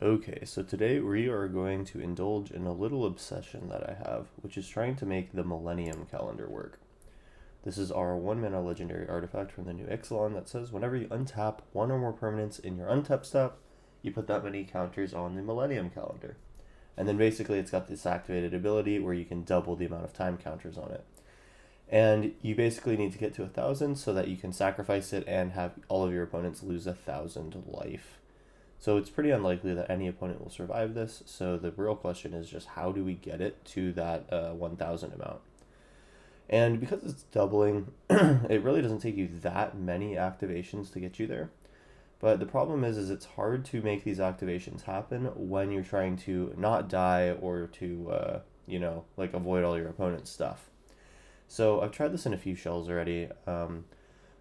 Okay, so today we are going to indulge in a little obsession that I have, which is trying to make the Millennium calendar work. This is our 1 mana legendary artifact from the new Ixalan that says whenever you untap one or more permanents in your untap step, you put that many counters on the Millennium calendar. And then basically it's got this activated ability where you can double the amount of time counters on it. And you basically need to get to 1,000 so that you can sacrifice it and have all of your opponents lose 1,000 life. So it's pretty unlikely that any opponent will survive this, so the real question is just how do we get it to that 1,000 amount? And because it's doubling, it really doesn't take you that many activations to get you there. But the problem is it's hard to make these activations happen when you're trying to not die or to, avoid all your opponent's stuff. So I've tried this in a few shells already.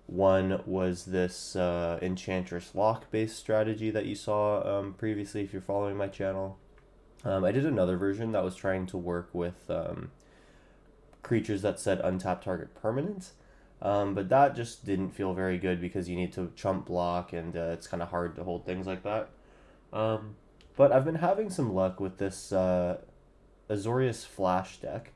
One was this Enchantress Lock based strategy that you saw previously if you're following my channel. I did another version that was trying to work with creatures that said untap target permanent, but that just didn't feel very good because you need to chump block and it's kind of hard to hold things like that. But I've been having some luck with this Azorius Flash deck,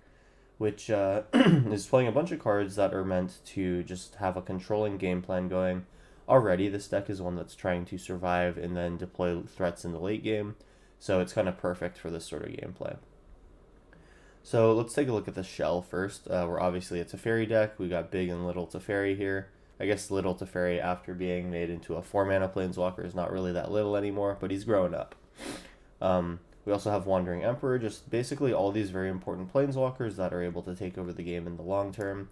which is playing a bunch of cards that are meant to just have a controlling game plan going. Already, this deck is one that's trying to survive and then deploy threats in the late game, so it's kind of perfect for this sort of gameplay. So let's take a look at the shell first, where obviously it's a fairy deck. We got big and little Teferi here. I guess little Teferi, after being made into a 4-mana planeswalker, is not really that little anymore, but he's growing up. We also have Wandering Emperor, just basically all these very important planeswalkers that are able to take over the game in the long term.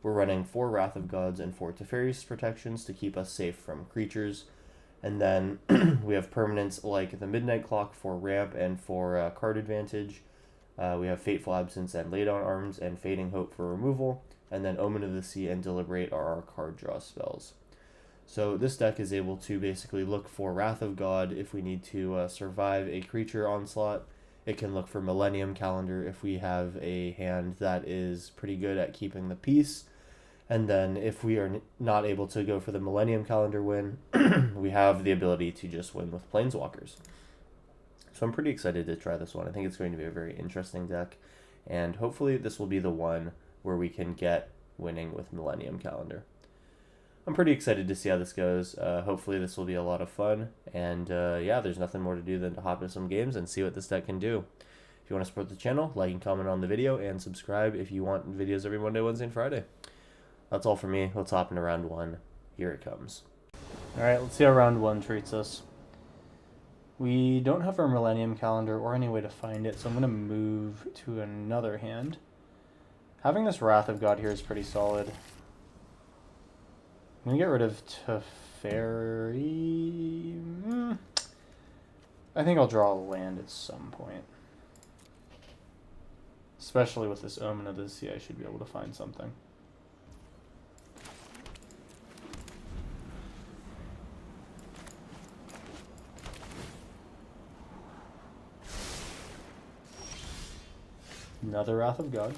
We're running 4 Wrath of Gods and 4 Teferi's protections to keep us safe from creatures. And then we have permanents like the Midnight Clock for ramp and for card advantage. We have Fateful Absence and Lay Down Arms and Fading Hope for removal. And then Omen of the Sea and Deliberate are our card draw spells. So this deck is able to basically look for Wrath of God if we need to survive a creature onslaught. It can look for Millennium Calendar if we have a hand that is pretty good at keeping the peace. And then if we are not able to go for the Millennium Calendar win, we have the ability to just win with Planeswalkers. So I'm pretty excited to try this one. I think it's going to be a very interesting deck. And hopefully this will be the one where we can get winning with Millennium Calendar. I'm pretty excited to see how this goes. Hopefully this will be a lot of fun. And yeah, there's nothing more to do than to hop into some games and see what this deck can do. If you want to support the channel, like and comment on the video, and subscribe if you want videos every Monday, Wednesday, and Friday. That's all for me. Let's hop into round 1. Here it comes. Alright, let's see how round 1 treats us. We don't have our Millennium Calendar or any way to find it, so I'm going to move to another hand. Having this Wrath of God here is pretty solid. I'm going to get rid of Teferi. I think I'll draw a land at some point. Especially with this Omen of the Sea, I should be able to find something. Another Wrath of God.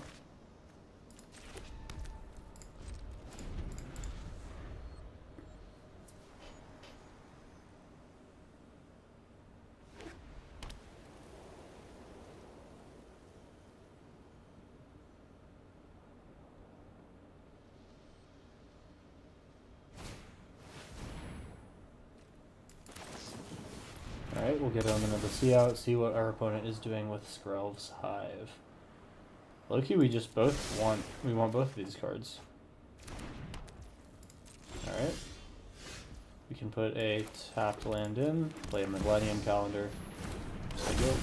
Alright, we'll get Omen of the Sea out, see what our opponent is doing with Skrelv's Hive. Loki, we want both of these cards. Alright. We can put a tapped land in, play a Millennium Calendar. Just like go.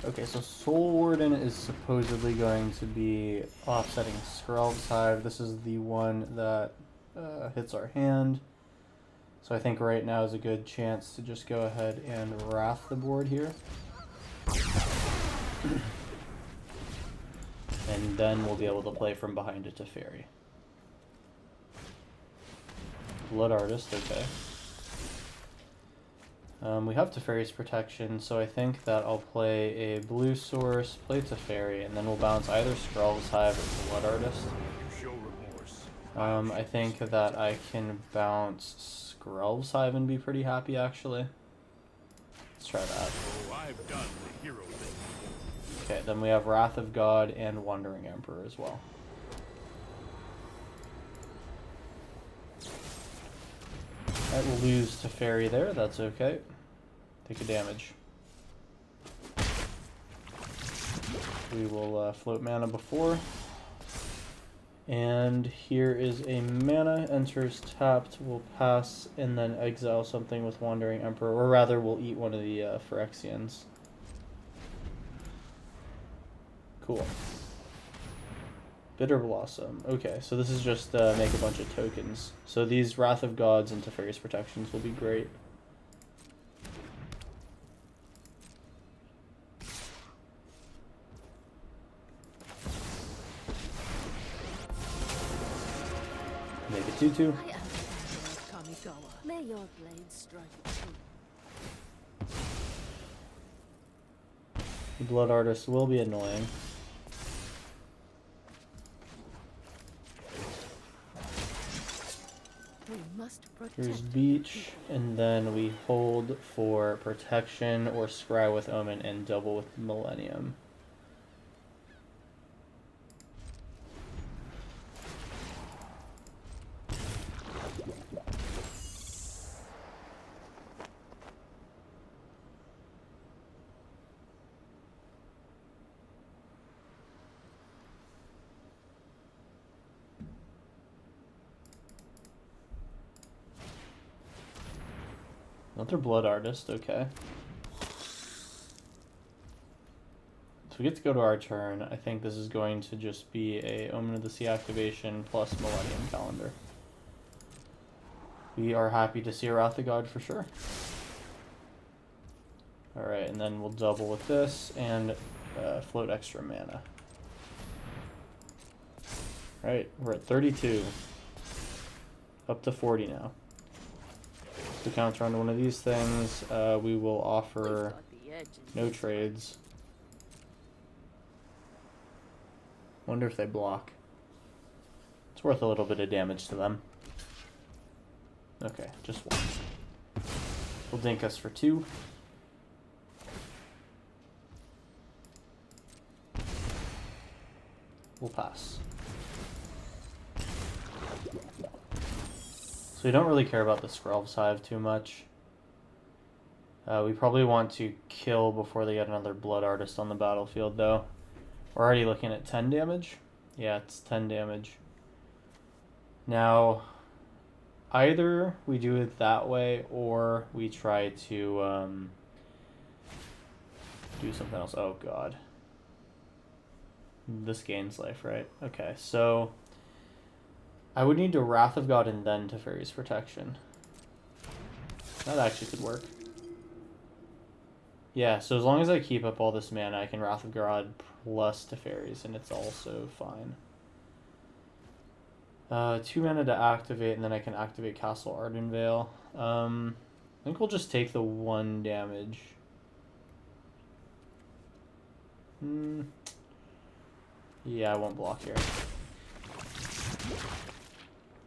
Okay, so Soul Warden is supposedly going to be offsetting Skrelv's Hive. This is the one that hits our hand. So I think right now is a good chance to just go ahead and Wrath the board here. And then we'll be able to play from behind a Teferi. Blood Artist, okay. We have Teferi's Protection, so I think that I'll play a blue source, play Teferi, and then we'll bounce either Skrull's Hive or Blood Artist. I think that I can bounce Skrull's Hive and be pretty happy, actually. Let's try that. Okay, then we have Wrath of God and Wandering Emperor as well. Alright, we'll lose Teferi there, that's okay. Take a damage. We will float mana before. And here is a mana, enters tapped, we'll pass, and then exile something with Wandering Emperor, or rather we'll eat one of the Phyrexians. Cool. Bitter Blossom. Okay, so this is just make a bunch of tokens. So these Wrath of Gods and Teferi's Protections will be great. Make a 2/2. May your blade strike true. The Blood Artist will be annoying. We must protect. Here's Beach, and then we hold for Protection or Scry with Omen and double with Millennium. Another Blood Artist, okay. So we get to go to our turn. I think this is going to just be a Omen of the Sea activation plus Millennium Calendar. We are happy to see a Wrath of God for sure. Alright, and then we'll double with this and float extra mana. Alright, we're at 32. Up to 40 now. To counter on one of these things, we will offer no trades. Wonder if they block. It's worth a little bit of damage to them. Okay, just one. We'll dink us for 2. We'll pass. So we don't really care about the Skrull's Hive too much. We probably want to kill before they get another Blood Artist on the battlefield, though. We're already looking at 10 damage. Yeah, it's 10 damage. Now, either we do it that way, or we try to do something else. Oh, God. This gains life, right? Okay, so I would need to Wrath of God and then Teferi's Protection. That actually could work. Yeah, so as long as I keep up all this mana, I can Wrath of God plus Teferi's, and it's also fine. 2 mana to activate, and then I can activate Castle Ardenvale. I think we'll just take the 1 damage. Yeah, I won't block here.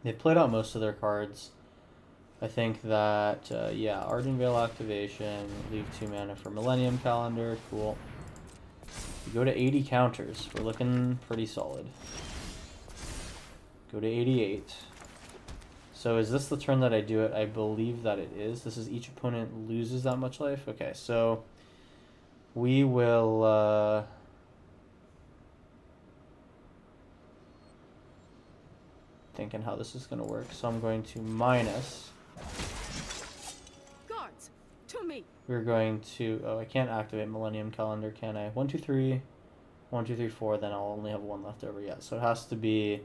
They played out most of their cards. I think that, yeah, Ardenvale activation, leave 2 mana for Millennium Calendar, cool. We go to 80 counters, we're looking pretty solid. Go to 88. So is this the turn that I do it? I believe that it is. This is each opponent loses that much life. Okay, so we will, thinking how this is going to work. So I'm going to minus. Guards, to me. We're going to, oh, I can't activate Millennium Calendar, can I? 1, 2, 3, 1, 2, 3, 4, then I'll only have 1 left over yet. So it has to be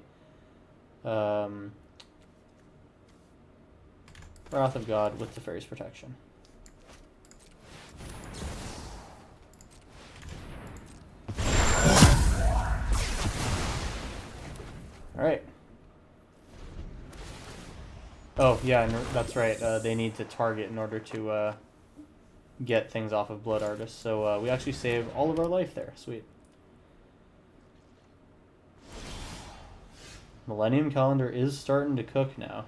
Wrath of God with Teferi's Protection. Alright. Oh, yeah, that's right. They need to target in order to get things off of Blood Artist. So we actually save all of our life there. Sweet. Millennium Calendar is starting to cook now.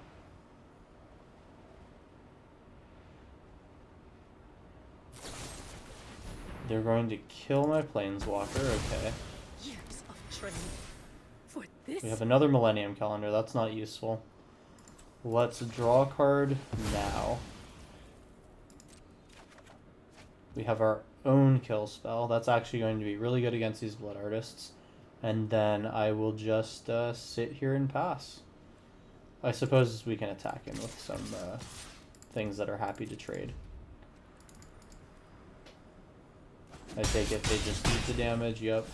They're going to kill my Planeswalker, okay. Years of training for this. We have another Millennium Calendar, that's not useful. Let's draw a card now. We have our own kill spell. That's actually going to be really good against these Blood Artists. And then I will just sit here and pass. I suppose we can attack him with some things that are happy to trade. I take it they just eat the damage, yep.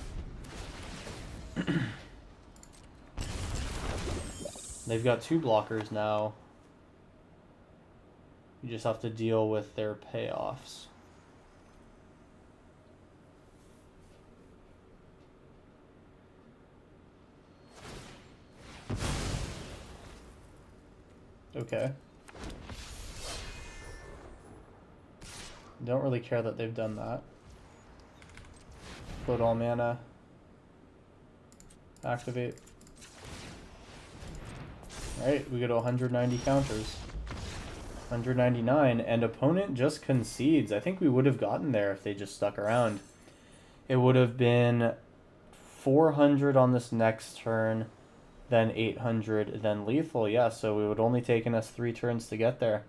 They've got 2 blockers now. You just have to deal with their payoffs. Okay. Don't really care that they've done that. Put all mana. Activate. Alright, we go to 190 counters. 199, and opponent just concedes. I think we would have gotten there if they just stuck around. It would have been 400 on this next turn, then 800, then lethal. Yeah, so it would only taken us 3 turns to get there.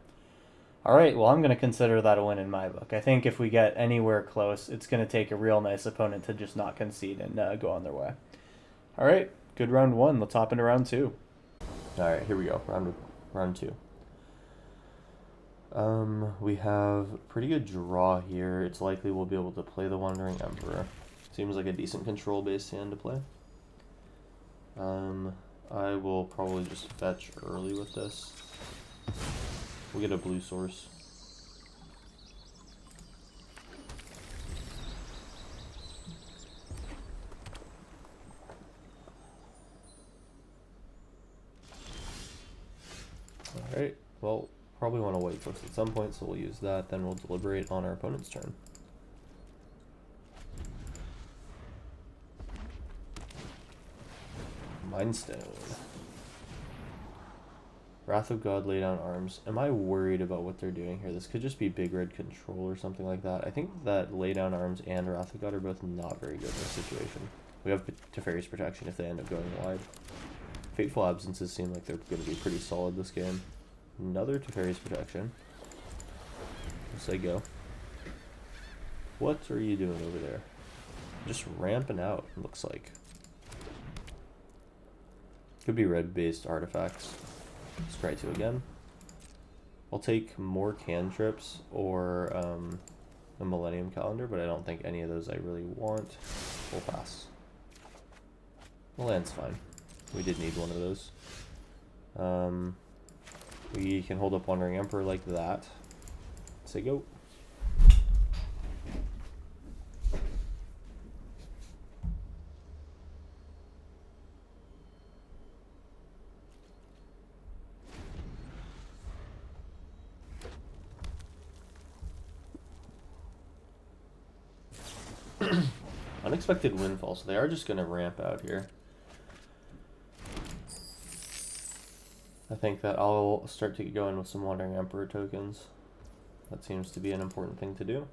Alright, well, I'm going to consider that a win in my book. I think if we get anywhere close, it's going to take a real nice opponent to just not concede and go on their way. Alright, good round 1. Let's hop into round 2. Alright, here we go. Round 2. We have pretty good draw here. It's likely we'll be able to play the Wandering Emperor. Seems like a decent control-based hand to play. I will probably just fetch early with this. We'll get a blue source. Alright, well, probably want a white source at some point, so we'll use that, then we'll deliberate on our opponent's turn. Mindstone. Wrath of God, lay down arms. Am I worried about what they're doing here? This could just be big red control or something like that. I think that lay down arms and Wrath of God are both not very good in this situation. We have Teferi's Protection if they end up going wide. Fateful Absences seem like they're going to be pretty solid this game. Another Teferi's Protection. Let's say go. What are you doing over there? Just ramping out, it looks like. Could be red-based artifacts. Let's try 2 again. I'll take more cantrips or a Millennium Calendar, but I don't think any of those I really want. We'll pass. The land's fine. We did need one of those. We can hold up Wandering Emperor like that. Say go. Unexpected windfall, so they are just going to ramp out here. I think that I'll start to get going with some Wandering Emperor tokens. That seems to be an important thing to do.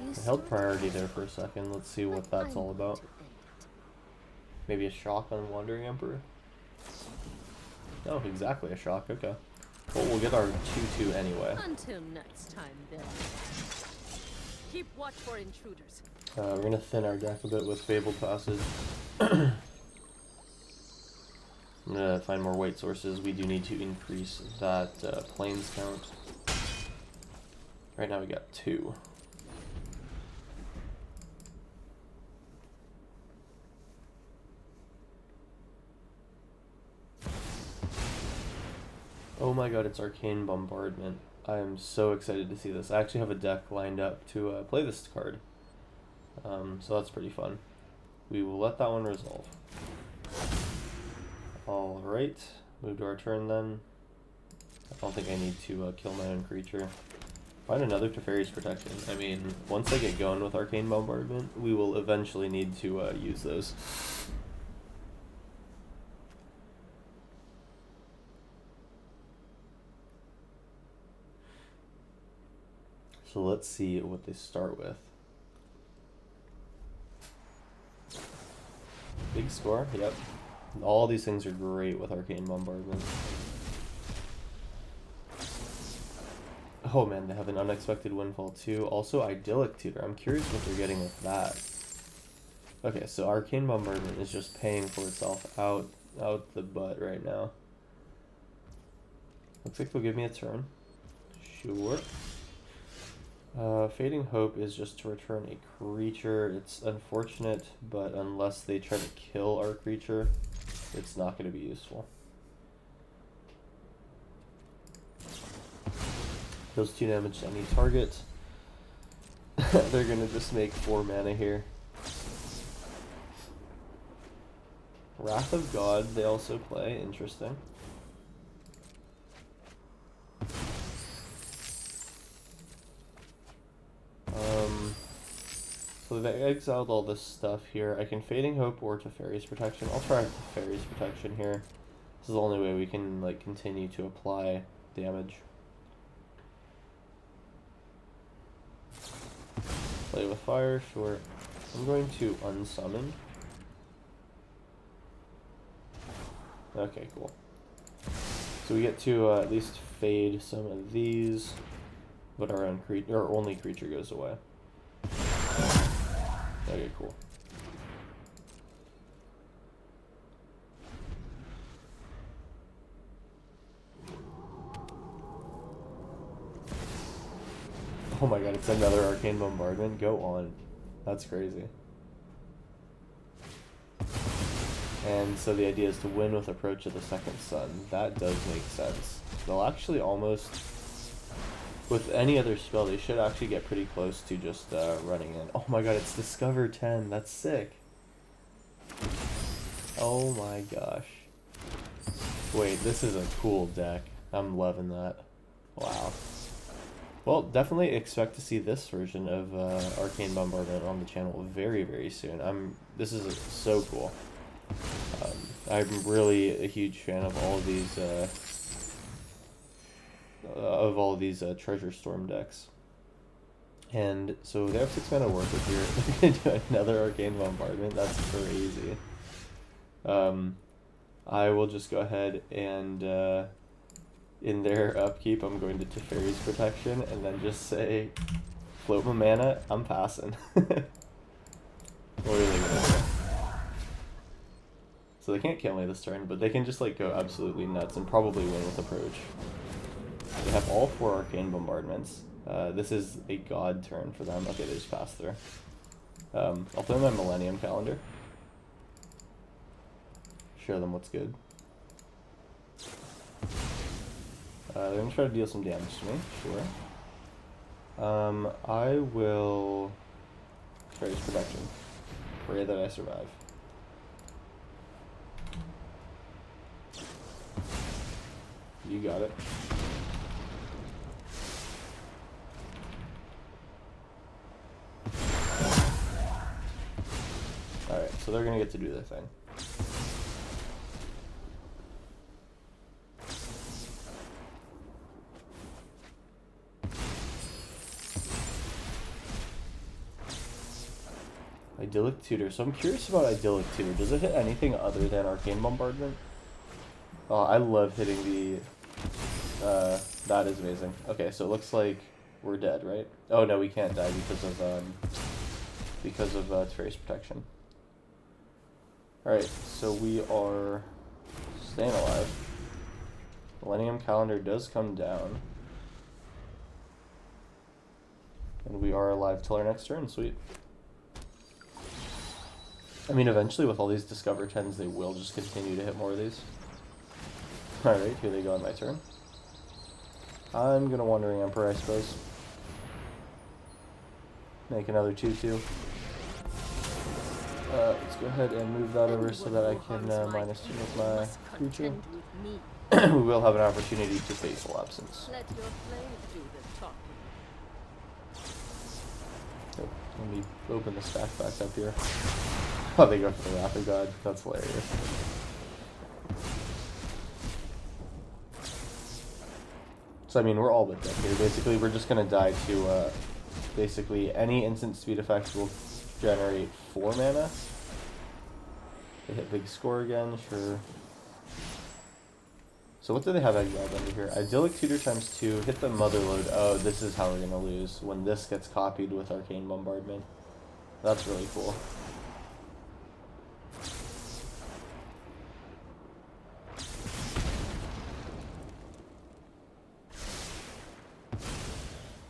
I held priority there for a second. Let's see what that's all about. Maybe a shock on Wandering Emperor? Oh, exactly, a shock, okay. Well, we'll get our 2/2 anyway. Until next time, then. Keep watch for intruders. We're going to thin our deck a bit with Fabled Passage. I'm going to find more white sources. We do need to increase that plains count. Right now we got 2. Oh my god, it's Arcane Bombardment. I am so excited to see this. I actually have a deck lined up to play this card. So that's pretty fun. We will let that one resolve. Alright, move to our turn then. I don't think I need to kill my own creature. Find another Teferi's Protection. I mean, once I get going with Arcane Bombardment, we will eventually need to use those. So let's see what they start with. Big score, yep. All these things are great with Arcane Bombardment. Oh man, they have an Unexpected Windfall too. Also Idyllic Tutor. I'm curious what they're getting with that. Okay, so Arcane Bombardment is just paying for itself out the butt right now. Looks like they'll give me a turn. Sure. Fading Hope is just to return a creature. It's unfortunate, but unless they try to kill our creature, it's not going to be useful. Deals 2 damage to any target. They're going to just make 4 mana here. Wrath of God, they also play. Interesting. So they've exiled all this stuff here. I can Fading Hope or Teferi's Protection. I'll try Teferi's Protection here. This is the only way we can like continue to apply damage. Play with fire, sure. I'm going to unsummon. Okay, cool. So we get to at least fade some of these, but our only creature goes away. Okay, cool. Oh my god, it's another Arcane Bombardment? Go on. That's crazy. And so the idea is to win with Approach of the Second Sun. That does make sense. They'll actually almost... With any other spell, they should actually get pretty close to just running in. Oh my god, it's Discover 10. That's sick. Oh my gosh. Wait, this is a cool deck. I'm loving that. Wow. Well, definitely expect to see this version of Arcane Bombardment on the channel very, very soon. This is so cool. I'm really a huge fan of all of these Treasure Storm decks. And so they have 6 mana worth here. They're gonna do another Arcane Bombardment. That's crazy. I will just go ahead and in their upkeep, I'm going to Teferi's Protection and then just say, float my mana. I'm passing. What are they gonna do? So they can't kill me this turn, but they can just like go absolutely nuts and probably win with Approach. They have all 4 Arcane Bombardments. This is a god turn for them. Okay, they just passed through. I'll play my Millennium Calendar. Show them what's good. They're going to try to deal some damage to me, sure. I will... Teferi's Protection. Pray that I survive. You got it. Alright, so they're gonna get to do their thing. Idyllic Tutor. So I'm curious about Idyllic Tutor. Does it hit anything other than Arcane Bombardment? Oh, I love hitting the... that is amazing. Okay, so it looks like we're dead, right? Oh no, we can't die because of Teferi's Protection. Alright, so we are staying alive. Millennium Calendar does come down. And we are alive till our next turn, sweet. I mean, eventually with all these Discover 10s, they will just continue to hit more of these. Alright, here they go on my turn. I'm gonna Wandering Emperor, I suppose. Make another 2/2. Let's go ahead and move that over so that I can -2 with my creature. With me. We will have an opportunity to Fateful Absence. Let your slaves do the talking. Oh, let me open the stack back up here. Oh, they go for the Wrath of God. That's hilarious. So, I mean, we're all but dead here. Basically, we're just going to die to, basically, any instant speed effects will generate 4 mana. They hit big score again, sure. So what do they have exiled under here? Idyllic Tutor ×2, hit the Motherload. Oh, this is how we're going to lose, when this gets copied with Arcane Bombardment. That's really cool.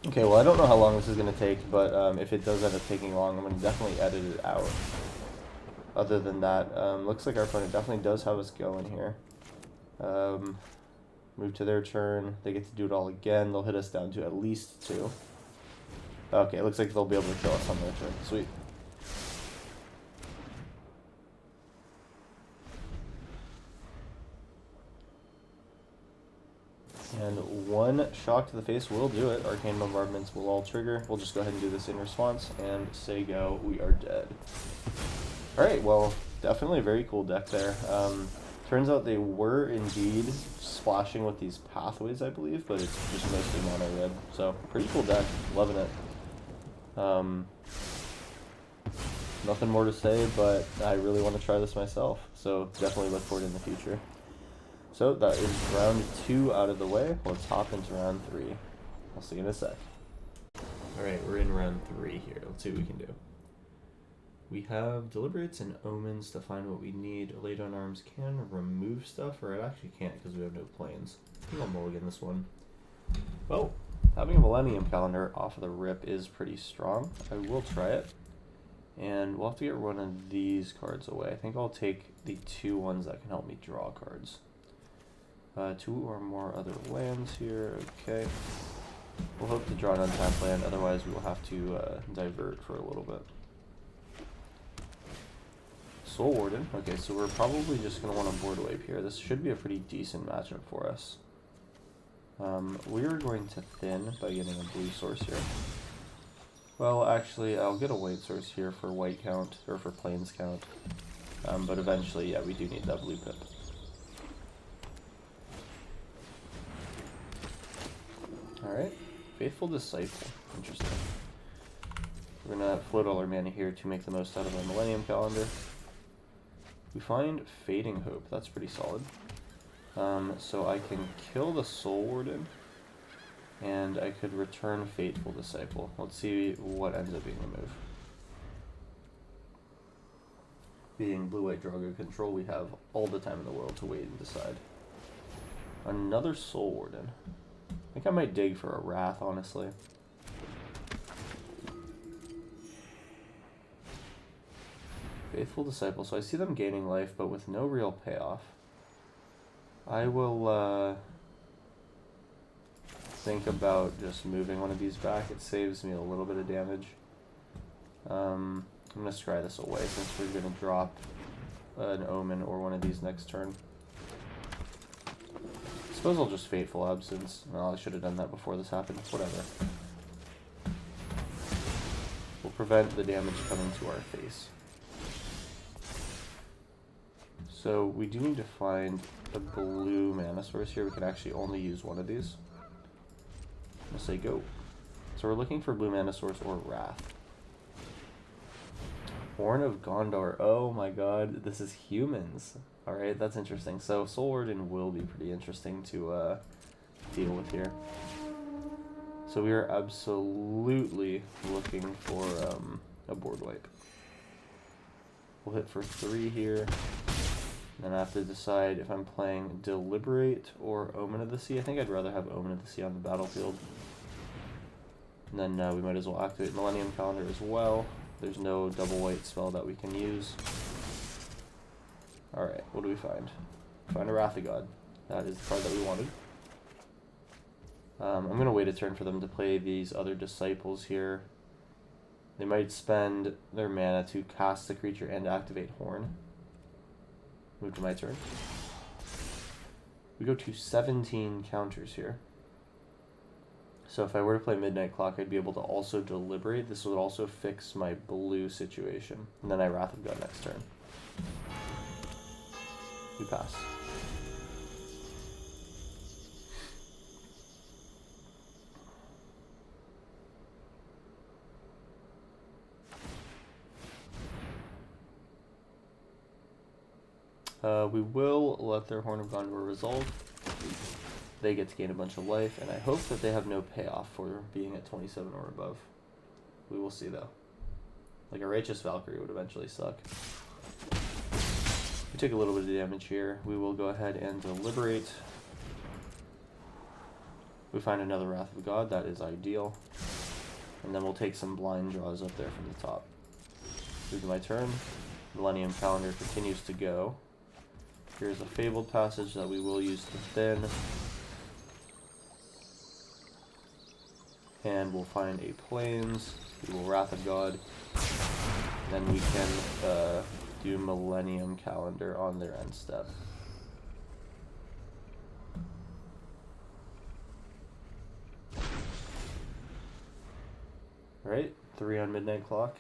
Okay, well, I don't know how long this is going to take, but if it does end up taking long, I'm going to definitely edit it out. Other than that, looks like our opponent definitely does have us going here. Move to their turn. They get to do it all again. They'll hit us down to at least 2. Okay, it looks like they'll be able to kill us on their turn. Sweet. And 1 shock to the face will do it. Arcane Bombardments will all trigger. We'll just go ahead and do this in response and say go. We are dead. Alright, well, definitely a very cool deck there. Turns out they were indeed splashing with these pathways, I believe, but it's just mostly mono red. So, pretty cool deck. Loving it. Nothing more to say, but I really want to try this myself. So, definitely look for it in the future. So, that is round 2 out of the way. Let's hop into round 3. I'll see you in a sec. Alright, we're in round 3 here. Let's see what we can do. We have Deliberates and Omens to find what we need. Lay Down Arms can remove stuff, or it actually can't because we have no planes. I think I'll mulligan this one. Well, having a Millennium Calendar off of the rip is pretty strong. I will try it. And we'll have to get one of these cards away. I think I'll take the 2 ones that can help me draw cards. 2 or more other lands here. Okay. We'll hope to draw an untapped land, otherwise we will have to divert for a little bit. Soul Warden. Okay, so we're probably just going to want to board wipe here. This should be a pretty decent matchup for us. We are going to thin by getting a blue source here. Well, actually, I'll get a white source here for white count, or for plains count. But eventually, yeah, we do need that blue pip. Alright, Faithful Disciple. Interesting. We're going to float all our mana here to make the most out of our Millennium Calendar. We find Fading Hope. That's pretty solid. So I can kill the Soul Warden, and I could return Fateful Disciple. Let's see what ends up being the move. Being blue-white Drago control, we have all the time in the world to wait and decide. Another Soul Warden. I think I might dig for a Wrath, honestly. Faithful Disciple. So I see them gaining life, but with no real payoff. I will think about just moving one of these back. It saves me a little bit of damage. I'm going to scry this away since we're going to drop an Omen or one of these next turn. I suppose I'll just Fateful Absence. Well, I should have done that before this happened. Whatever. We'll prevent the damage coming to our face. So we do need to find a blue mana source here. We can actually only use one of these. I'll say go. So we're looking for blue mana source or Wrath. Horn of Gondor. Oh my god, this is humans. Alright, that's interesting. So Soul Warden will be pretty interesting to deal with here. So we are absolutely looking for a board wipe. We'll hit for 3 here. Then I have to decide if I'm playing Deliberate or Omen of the Sea. I think I'd rather have Omen of the Sea on the battlefield. And then we might as well activate Millennium Calendar as well. There's no double white spell that we can use. Alright, what do we find? Find a Wrath of God. That is the card that we wanted. I'm going to wait a turn for them to play these other Disciples here. They might spend their mana to cast the creature and activate Horn. Move to my turn. We go to 17 counters here. So if I were to play Midnight Clock, I'd be able to also deliberate. This would also fix my blue situation. And then I Wrath of God next turn. We pass. We will let their Horn of Gondor resolve. They get to gain a bunch of life, and I hope that they have no payoff for being at 27 or above. We will see, though. Like a Righteous Valkyrie would eventually suck. We take a little bit of damage here. We will go ahead and deliberate. We find another Wrath of God. That is ideal. And then we'll take some blind draws up there from the top. Move to my turn. Millennium Calendar continues to go. Here's a Fabled Passage that we will use to thin. And we'll find a Plains. We will Wrath of God. Then we can do Millennium Calendar on their end step. Alright, 3 on Midnight Clock.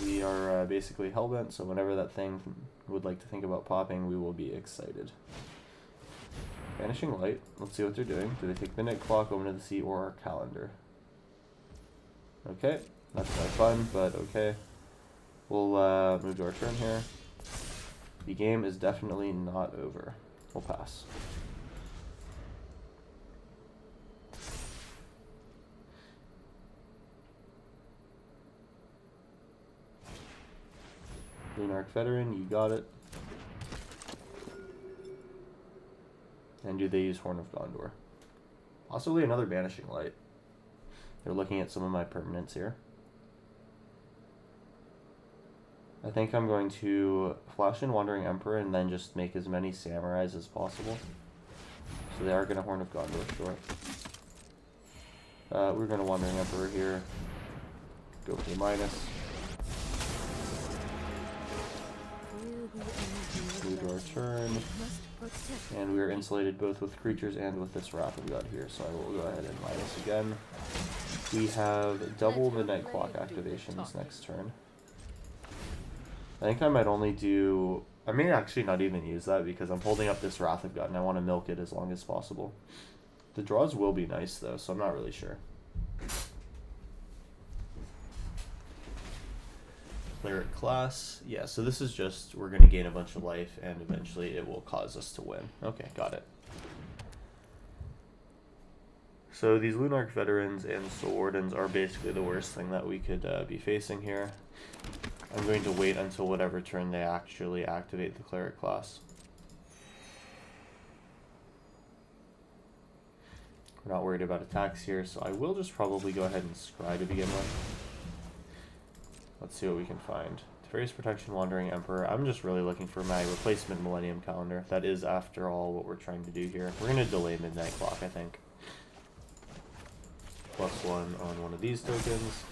We are basically hellbent, so whenever that thing would like to think about popping, we will be excited. Vanishing Light. Let's see what they're doing. Do they take Midnight Clock, Omen of the Sea, or our calendar? Okay, that's kind of fun, but okay. We'll move to our turn here. The game is definitely not over. We'll pass. Lunarch Veteran, you got it. And do they use Horn of Gondor? Possibly another Banishing Light. They're looking at some of my permanents here. I think I'm going to flash in Wandering Emperor and then just make as many Samurais as possible. So they are going to Horn of Gondor, sure. We're going to Wandering Emperor here. Go for the minus. Move to our turn. And we are insulated both with creatures and with this Wrath of God here, so I will go ahead and minus again. We have double Midnight Clock activations next turn. I think I might only do... I may actually not even use that because I'm holding up this Wrath of God and I want to milk it as long as possible. The draws will be nice though, so I'm not really sure. Cleric class. Yeah, so this is just, we're going to gain a bunch of life and eventually it will cause us to win. Okay, got it. So these Lunarch Veterans and Soul Wardens are basically the worst thing that we could be facing here. I'm going to wait until whatever turn they actually activate the Cleric class. We're not worried about attacks here, so I will just probably go ahead and scry to begin with. Let's see what we can find. Teferi's Protection, Wandering Emperor. I'm just really looking for my replacement Millennium Calendar. That is, after all, what we're trying to do here. We're going to delay Midnight Clock, I think. +1 on one of these tokens.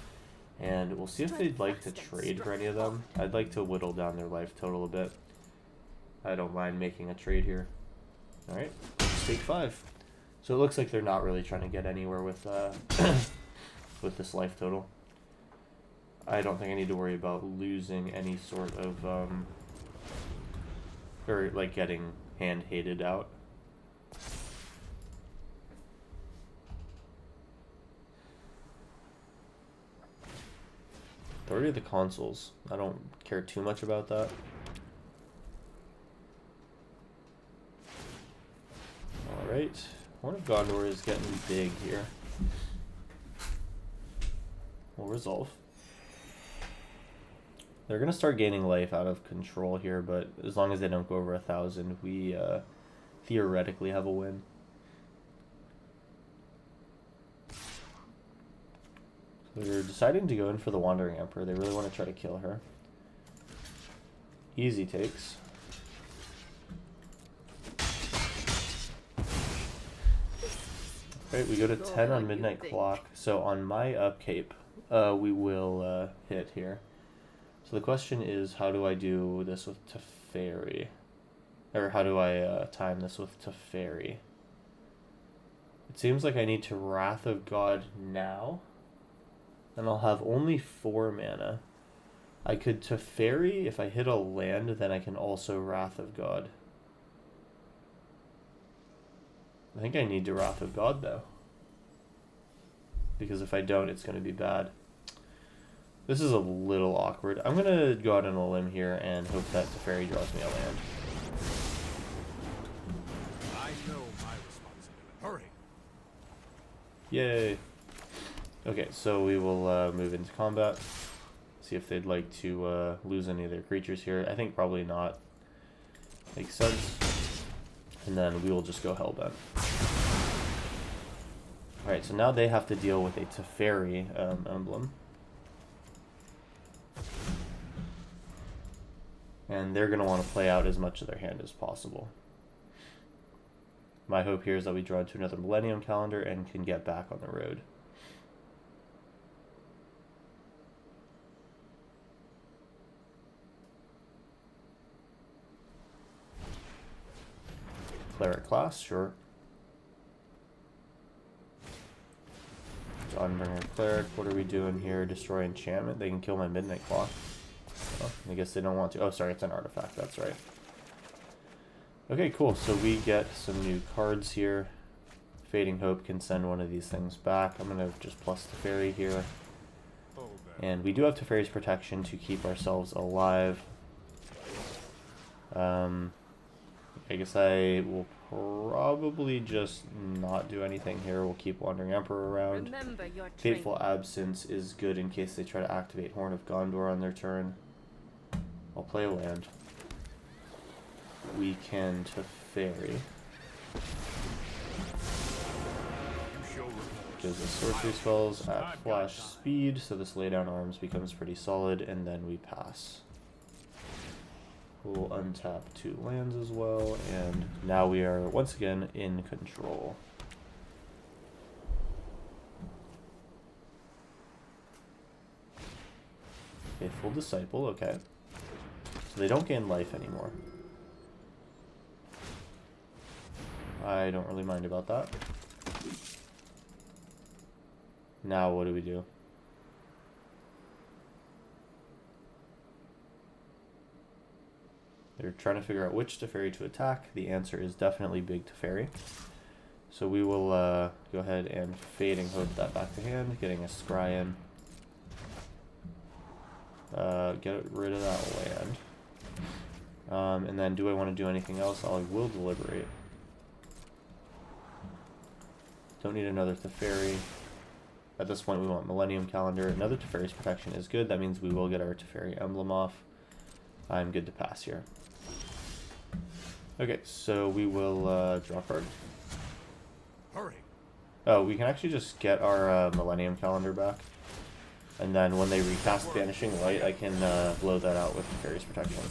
And we'll see if they'd like to trade for any of them. I'd like to whittle down their life total a bit. I don't mind making a trade here. Alright, stake 5. So it looks like they're not really trying to get anywhere with with this life total. I don't think I need to worry about losing any sort of or like getting hand-hated out. Authority of the Consuls. I don't care too much about that. Alright. Horn of Gondor is getting big here. We'll resolve. They're going to start gaining life out of control here, but as long as they don't go over 1,000, we theoretically have a win. So they're deciding to go in for the Wandering Emperor. They really want to try to kill her. Easy takes. Alright, we go to 10 on Midnight Clock. So on my upkeep, we will hit here. So the question is, how do I do this with Teferi? Or how do I time this with Teferi? It seems like I need to Wrath of God now. And I'll have only 4 mana. I could Teferi, if I hit a land, then I can also Wrath of God. I think I need to Wrath of God, though. Because if I don't, it's going to be bad. This is a little awkward. I'm going to go out on a limb here and hope that Teferi draws me a land. I know my responsibility. Hurry! Yay! Okay, so we will move into combat. See if they'd like to lose any of their creatures here. I think probably not. Makes sense. And then we will just go Hellbent. Alright, so now they have to deal with a Teferi emblem. And they're going to want to play out as much of their hand as possible. My hope here is that we draw into another Millennium calendar and can get back on the road. Cleric class, sure. Dawnbringer Cleric, what are we doing here? Destroy enchantment. They can kill my Midnight Clock. Oh, I guess they don't want to. Oh, sorry, it's an artifact. That's right. Okay, cool. So we get some new cards here. Fading Hope can send one of these things back. I'm going to just plus Teferi here. And we do have Teferi's protection to keep ourselves alive. I guess I will probably just not do anything here. We'll keep Wandering Emperor around. Remember your Fateful training. Absence is good in case they try to activate Horn of Gondor on their turn. I'll play a land. We can Teferi. Gives us sorcery spells at flash speed, so this laydown arms becomes pretty solid, and then we pass. We'll untap 2 lands as well, and now we are once again in control. Faithful Disciple, okay. So they don't gain life anymore. I don't really mind about that. Now what do we do? They're trying to figure out which Teferi to attack. The answer is definitely Big Teferi. So we will go ahead and Fading Hope that back to hand, getting a Scry in. Get rid of that land. And then do I want to do anything else? I will Deliberate. Don't need another Teferi. At this point we want Millennium Calendar. Another Teferi's protection is good. That means we will get our Teferi emblem off. I'm good to pass here. Okay, so we will draw a card. Hurry! Oh, we can actually just get our Millennium Calendar back. And then when they recast Vanishing Light, I can blow that out with Teferi's protection.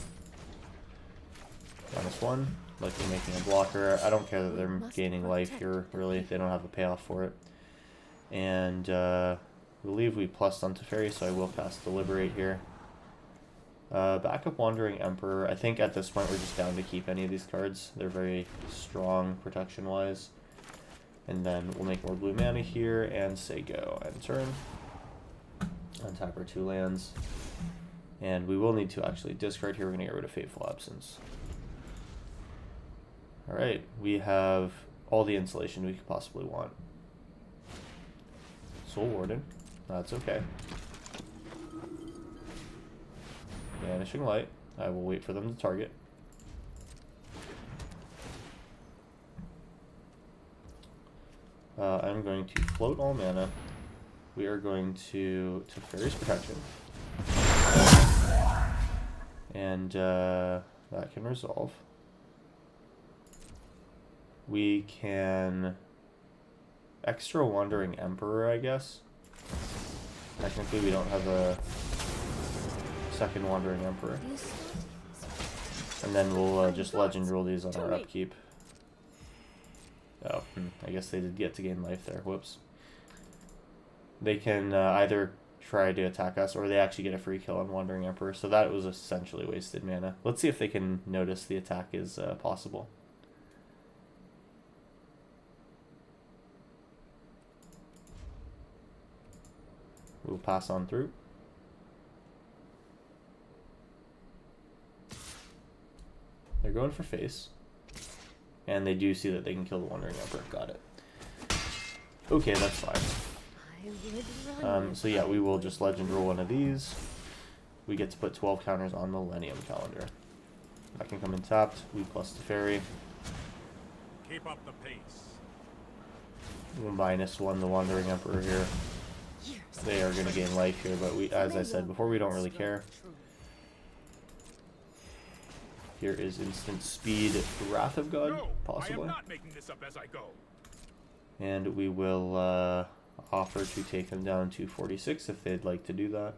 -1. Likely making a blocker. I don't care that they're gaining life here, really. They don't have a payoff for it. And I believe we plussed on Teferi, so I will cast Deliberate here. Backup Wandering Emperor. I think at this point we're just down to keep any of these cards. They're very strong protection-wise. And then we'll make more blue mana here and say go. End turn. Untap our 2 lands. And we will need to actually discard here. We're going to get rid of Fateful Absence. Alright, we have all the insulation we could possibly want. Soul Warden. That's okay. Vanishing Light. I will wait for them to target. I'm going to float all mana. We are going to Teferi's Protection. And that can resolve. We can extra Wandering Emperor, I guess. Technically we don't have a second Wandering Emperor. And then we'll just Legend Rule these on our upkeep. Oh, I guess they did get to gain life there. Whoops. They can either try to attack us, or they actually get a free kill on Wandering Emperor. So that was essentially wasted mana. Let's see if they can notice the attack is possible. We'll pass on through. They're going for face. And they do see that they can kill the Wandering Emperor. Got it. Okay, that's fine. So yeah, we will just legend roll one of these. We get to put 12 counters on Millennium calendar. That can come in tapped. We plus Teferi. Keep up the pace. We'll -1 the Wandering Emperor here. They are going to gain life here, but we, as I said before, we don't really care. Here is instant speed Wrath of God, No, possibly. I am not making this up as I go. And we will offer to take them down to 46 if they'd like to do that.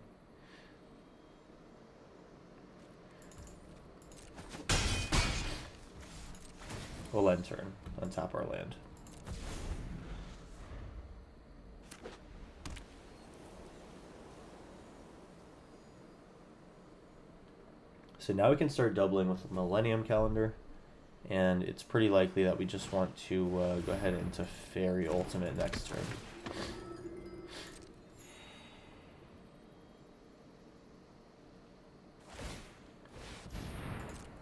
We'll end turn, untap our land. So now we can start doubling with Millennium calendar, and it's pretty likely that we just want to go ahead into Fairy Ultimate next turn.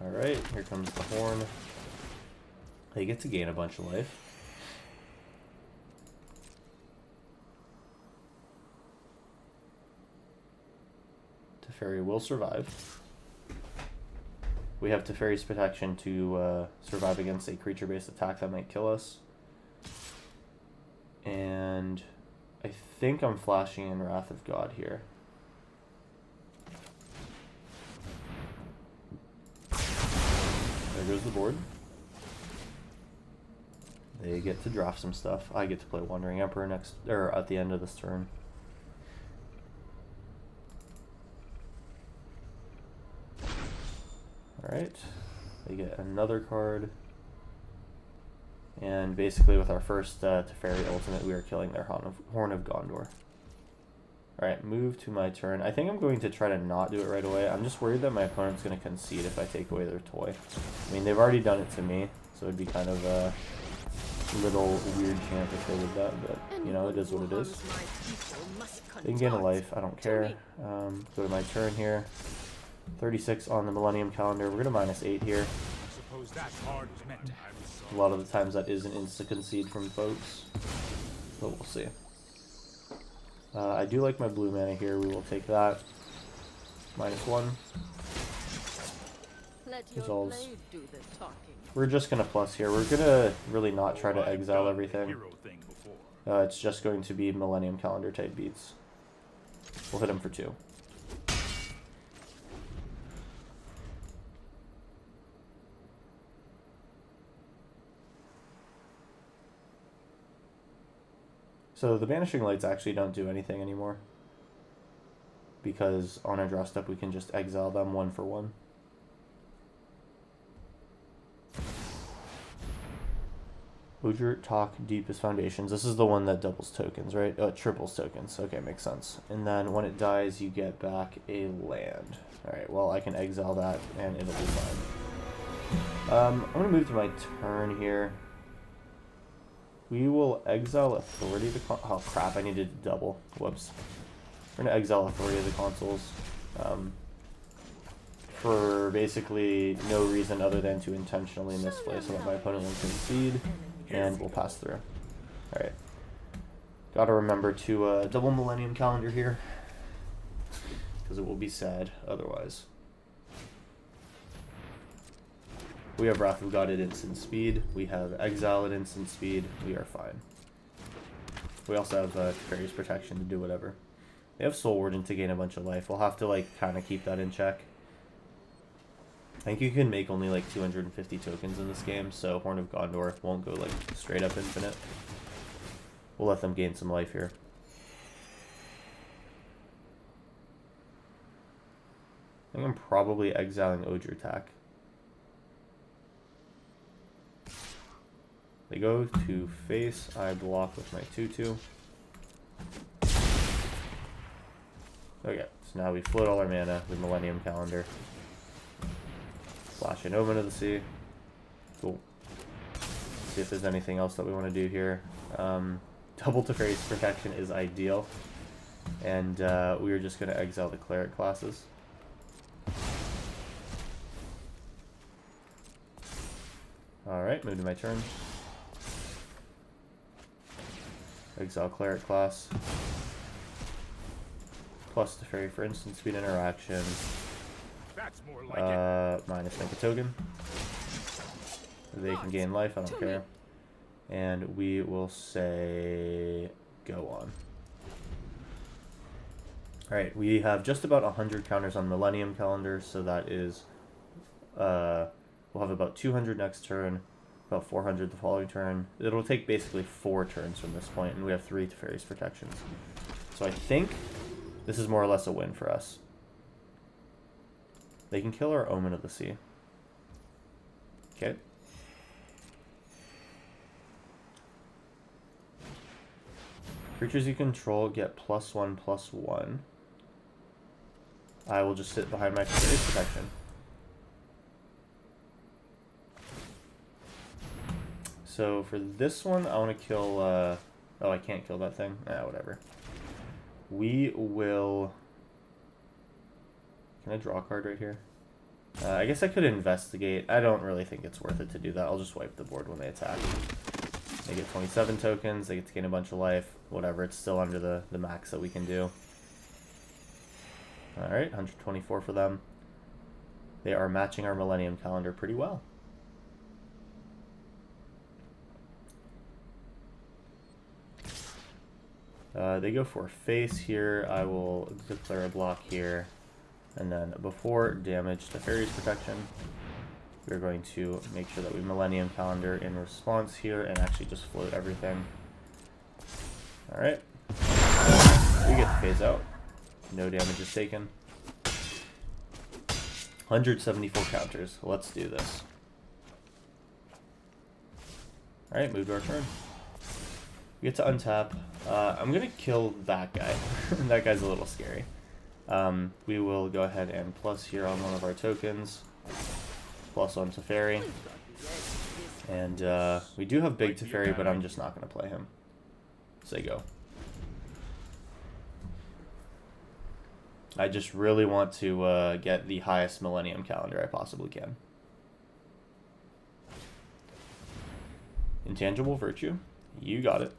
Alright, here comes the Horn. They get to gain a bunch of life. Teferi will survive. We have Teferi's protection to survive against a creature-based attack that might kill us. And I think I'm flashing in Wrath of God here. There goes the board. They get to draft some stuff. I get to play Wandering Emperor next, or at the end of this turn. Alright, they get another card. And basically with our first Teferi Ultimate, we are killing their Horn of Gondor. Alright, move to my turn. I think I'm going to try to not do it right away. I'm just worried that my opponent's going to concede if I take away their toy. I mean, they've already done it to me, so it'd be kind of a little weird chant if they did that, but, you know, it is what it is. They can gain a life, I don't care. Go to my turn here. 36 on the Millennium calendar. We're going to -8 here. I suppose that's hard as meant. A lot of the times that is an insta-concede from folks, but we'll see. I do like my blue mana here. We will take that. -1. Let your Resolves. blade do the talking. We're just going to plus here. We're going to really not try to exile everything. Hero thing before. It's just going to be Millennium calendar type beats. We'll hit him for 2. So the Banishing Lights actually don't do anything anymore, because on our draw step we can just exile them 1 for 1. Ujurt Talk Deepest Foundations. This is the one that doubles tokens, right? Oh, it triples tokens. Okay, makes sense. And then when it dies, you get back a land. Alright, well, I can exile that, and it'll be fine. I'm going to move to my turn here. We will exile Authority to oh crap, I needed to double. Whoops. We're going to exile Authority of the Consuls. For basically no reason other than to intentionally misplay so that my opponent will concede, and we'll pass through. Alright. Gotta remember to double Millennium calendar here, because it will be sad otherwise. We have Wrath of God at instant speed. We have Exile at instant speed. We are fine. We also have Teferi's protection to do whatever. They have Soul Warden to gain a bunch of life. We'll have to like kind of keep that in check. I think you can make only like 250 tokens in this game, so Horn of Gondor won't go like straight up infinite. We'll let them gain some life here. I think I'm probably exiling Ujurt. They go to face, I block with my 2/2. Okay, so now we float all our mana with Millennium Calendar. Flash an Omen of the Sea. Cool. See if there's anything else that we want to do here. Double Teferi's Protection is ideal. And we are just going to exile the Cleric classes. Alright, move to my turn. Exile Cleric class. Plus Teferi for instant speed interaction. That's more like it. Minus make a token. They can gain life, I don't care. And we will say go on. Alright, we have just about 100 counters on Millennium Calendar, so that is we'll have about 200 next turn, about 400 the following turn. It'll take basically 4 turns from this point, and we have 3 Teferi's Protections. So I think this is more or less a win for us. They can kill our Omen of the Sea. Okay. Creatures you control get +1/+1. I will just sit behind my Teferi's Protection. So for this one, I want to kill... oh, I can't kill that thing? Ah, whatever. We will... Can I draw a card right here? I guess I could investigate. I don't really think it's worth it to do that. I'll just wipe the board when they attack. They get 27 tokens. They get to gain a bunch of life. Whatever. It's still under the max that we can do. Alright, 124 for them. They are matching our Millennium Calendar pretty well. They go for face here. I will declare a block here. And then before damage to Teferi's Protection, we're going to make sure that we Millennium Calendar in response here and actually just float everything. Alright. We get to phase out. No damage is taken. 174 counters. Let's do this. Alright, move to our turn. We get to untap. I'm going to kill that guy. That guy's a little scary. We will go ahead and plus here on one of our tokens. Plus on Teferi. And we do have big Teferi, but I'm just not going to play him. Say go. I just really want to get the highest Millennium Calendar I possibly can. Intangible Virtue. You got it.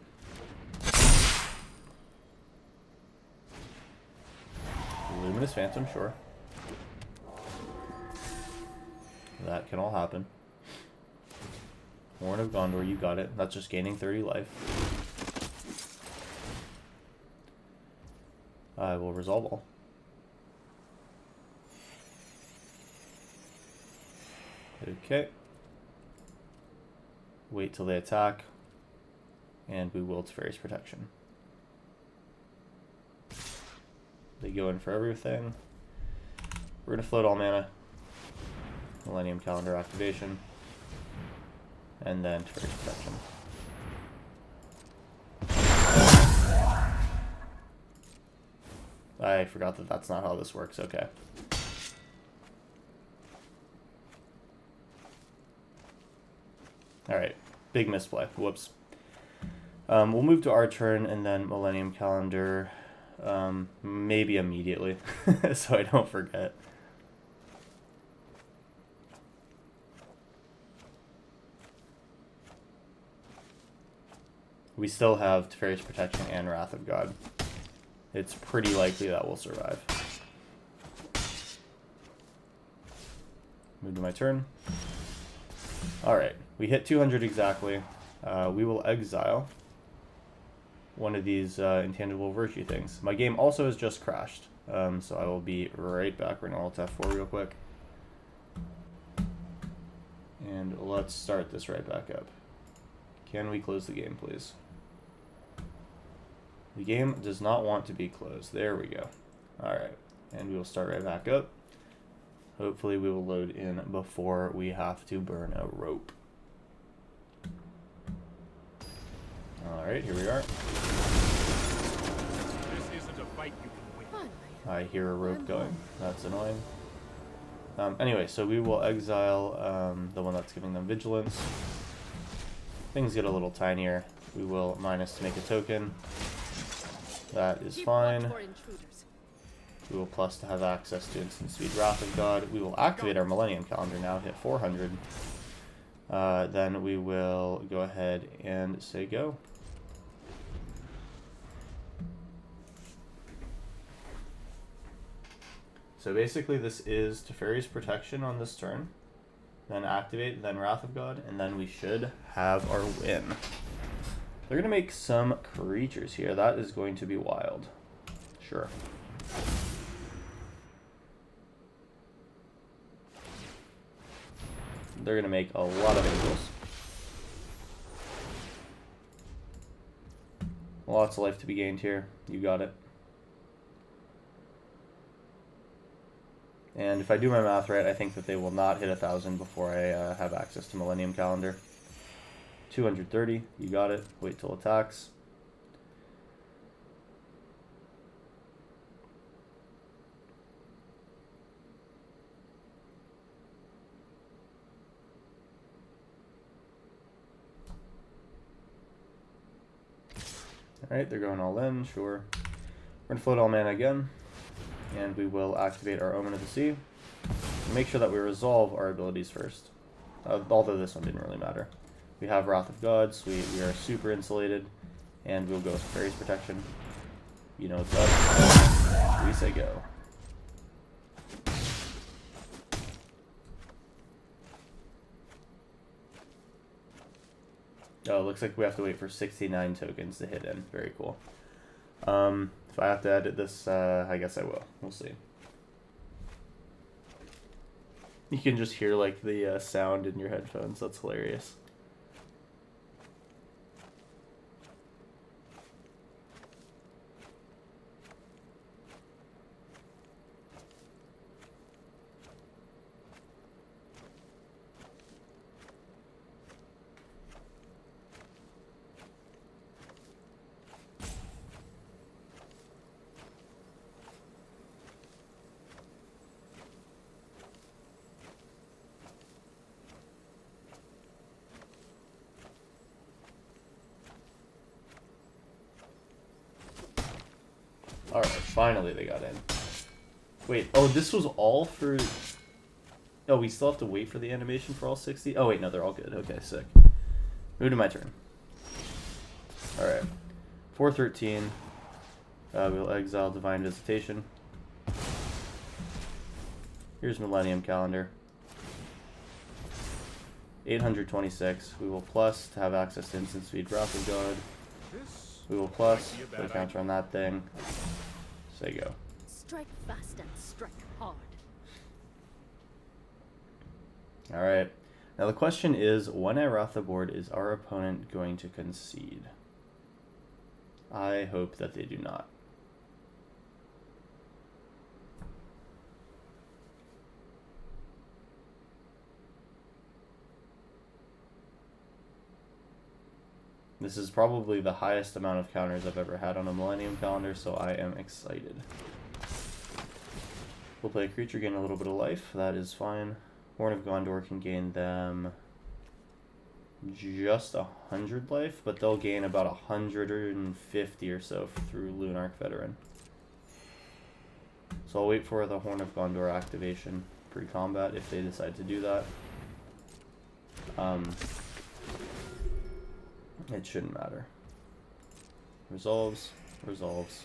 Luminous Phantom, sure. That can all happen. Horn of Gondor, you got it. That's just gaining 30 life. I will resolve all. Okay. Wait till they attack. And we will Teferi's Protection. They go in for everything. We're going to float all mana. Millennium Calendar activation. And then Teferi's Protection. I forgot that that's not how this works. Okay. Alright. Big misplay. Whoops. We'll move to our turn and then Millennium Calendar. Maybe immediately. So I don't forget. We still have Teferi's Protection and Wrath of God. It's pretty likely that we'll survive. Move to my turn. Alright, we hit 200 exactly. We will exile one of these intangible virtue things. My game also has just crashed, so I will be right back. We're going to Alt F4 real quick. And let's start this right back up. Can we close the game, please? The game does not want to be closed. There we go. Alright, and we will start right back up. Hopefully we will load in before we have to burn a rope. Alright, here we are. This isn't a fight you can win. On my I hear a rope going. That's annoying. Anyway, so we will exile the one that's giving them vigilance. Things get a little tinier. We will minus to make a token. That is fine. We will plus to have access to instant speed Wrath of God. We will activate our Millennium calendar now, hit 400. Then we will go ahead and say go. So basically this is Teferi's Protection on this turn. Then activate, then Wrath of God, and then we should have our win. They're going to make some creatures here. That is going to be wild. Sure. They're going to make a lot of angels. Lots of life to be gained here. You got it. And if I do my math right, I think that they will not hit 1,000 before I have access to Millennium Calendar. 230, you got it. Wait till attacks. Alright, they're going all in, sure. We're going to float all mana again. And we will activate our Omen of the Sea. Make sure that we resolve our abilities first. Although this one didn't really matter. We have Wrath of God, sweet. We are super insulated. And we'll go with Fairy's Protection. You know what's up. We say go. Oh, looks like we have to wait for 69 tokens to hit in. Very cool. If I have to edit this, I guess I will. We'll see. You can just hear like the sound in your headphones. That's hilarious. Alright, finally they got in. Wait, oh, this was all for... Oh, we still have to wait for the animation for all 60? Oh, wait, no, they're all good. Okay, sick. Move to my turn. Alright. 413. We'll exile Divine Visitation. Here's Millennium Calendar. 826. We will plus to have access to instant speed Wrath of God. We will plus, put a counter on that thing. Say go. Strike fast and strike hard. Alright. Now the question is, when I wrath the board, is our opponent going to concede? I hope that they do not. This is probably the highest amount of counters I've ever had on a Millennium Calendar, so I am excited. We'll play a creature, gain a little bit of life. That is fine. Horn of Gondor can gain them just 100 life, but they'll gain about 150 or so through Lunarch Veteran. So I'll wait for the Horn of Gondor activation pre-combat if they decide to do that. It shouldn't matter. Resolves, resolves.